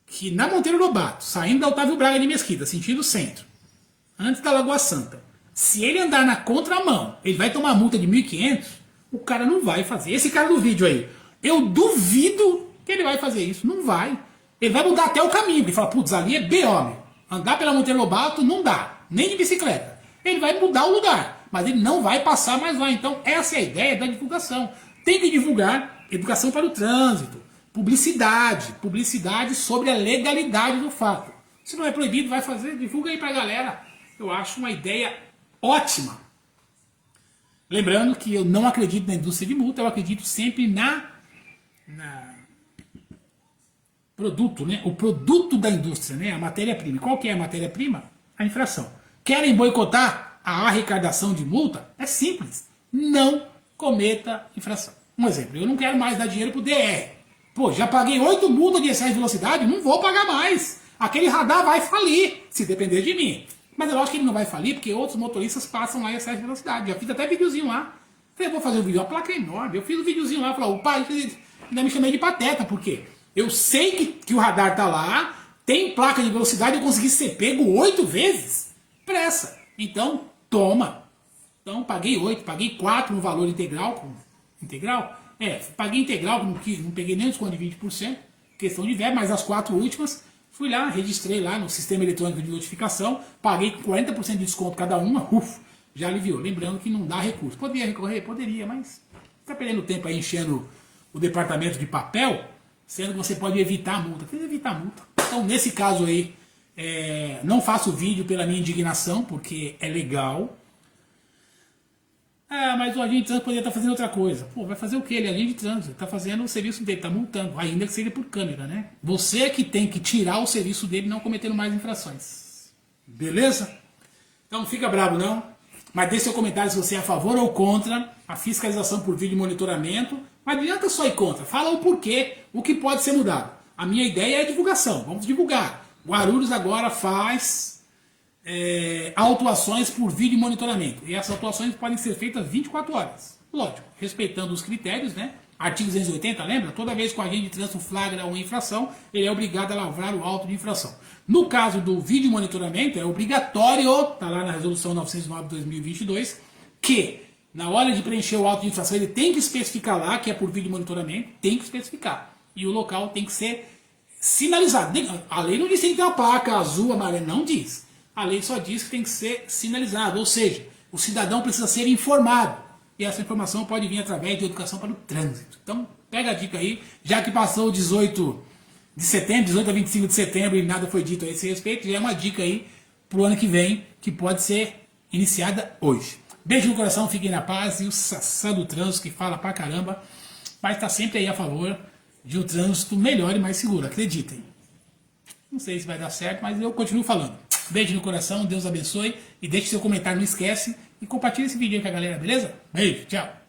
que na Monteiro Lobato, saindo da Otávio Braga de Mesquita, sentido centro, antes da Lagoa Santa, se ele andar na contramão, ele vai tomar multa de 1.500, o cara não vai fazer. Esse cara do vídeo aí, eu duvido que ele vai fazer isso, não vai. Ele vai mudar até o caminho, ele fala, putz, ali é B.O. Andar pela Monteiro Lobato não dá, nem de bicicleta. Ele vai mudar o lugar, mas ele não vai passar mais lá. Então essa é a ideia da divulgação. Tem que divulgar educação para o trânsito, publicidade sobre a legalidade do fato. Se não é proibido, vai fazer, divulga aí pra galera. Eu acho uma ideia ótima. Lembrando que eu não acredito na indústria de multa, eu acredito sempre na produto, né? O produto da indústria, né? A matéria-prima. Qual que é a matéria-prima? A infração. Querem boicotar a arrecadação de multa? É simples. Não cometa infração. Um exemplo, eu não quero mais dar dinheiro pro DR. Pô, já paguei 8 multas de excesso de velocidade, não vou pagar mais. Aquele radar vai falir, se depender de mim. Mas eu acho que ele não vai falir porque outros motoristas passam lá em excesso de velocidade. Já fiz até videozinho lá. Falei, vou fazer um vídeo, a placa é enorme. Eu fiz um videozinho lá, falei, o pai ainda me chamei de pateta, por quê? Eu sei que o radar tá lá, tem placa de velocidade, eu consegui ser pego 8 vezes. Pressa. Então, toma. Então, paguei 8, paguei 4 no valor integral. Integral? Paguei integral, não peguei nem o desconto de 20%, questão de verba, mas as 4 últimas, fui lá, registrei lá no sistema eletrônico de notificação, paguei com 40% de desconto cada uma, já aliviou. Lembrando que não dá recurso. Poderia recorrer? Poderia, mas está perdendo tempo aí enchendo o departamento de papel, sendo que você pode evitar a multa. Precisa evitar a multa. Então, nesse caso aí, não faço vídeo pela minha indignação, porque é legal. Mas o agente de trânsito poderia estar fazendo outra coisa. Pô, vai fazer o quê? Ele é agente de trânsito, está fazendo o serviço dele, está multando, ainda que seja por câmera, né? Você que tem que tirar o serviço dele, não cometendo mais infrações. Beleza? Então não fica bravo não, mas deixe seu comentário se você é a favor ou contra a fiscalização por vídeo monitoramento. Não adianta só ir contra, fala o porquê, o que pode ser mudado. A minha ideia é a divulgação, vamos divulgar. Guarulhos agora faz autuações por vídeo monitoramento. E essas autuações podem ser feitas 24 horas. Lógico, respeitando os critérios, né? Artigo 280, lembra? Toda vez que o agente de trânsito flagra uma infração, ele é obrigado a lavrar o auto de infração. No caso do vídeo monitoramento, é obrigatório, está lá na resolução 909/2022, que na hora de preencher o auto de infração, ele tem que especificar lá que é por vídeo monitoramento, tem que especificar. E o local tem que ser sinalizado. A lei não diz que tem que ter uma placa azul, amarela, não diz. A lei só diz que tem que ser sinalizado, ou seja, o cidadão precisa ser informado. E essa informação pode vir através de educação para o trânsito. Então, pega a dica aí, já que passou o 18 de setembro, 18 a 25 de setembro e nada foi dito a esse respeito, já é uma dica aí para o ano que vem, que pode ser iniciada hoje. Beijo no coração, fiquem na paz, e o Sassá do Trânsito, que fala pra caramba, mas está sempre aí a favor de um trânsito melhor e mais seguro, acreditem. Não sei se vai dar certo, mas eu continuo falando. Beijo no coração, Deus abençoe, e deixe seu comentário, não esquece, e compartilhe esse vídeo aí com a galera, beleza? Beijo, tchau!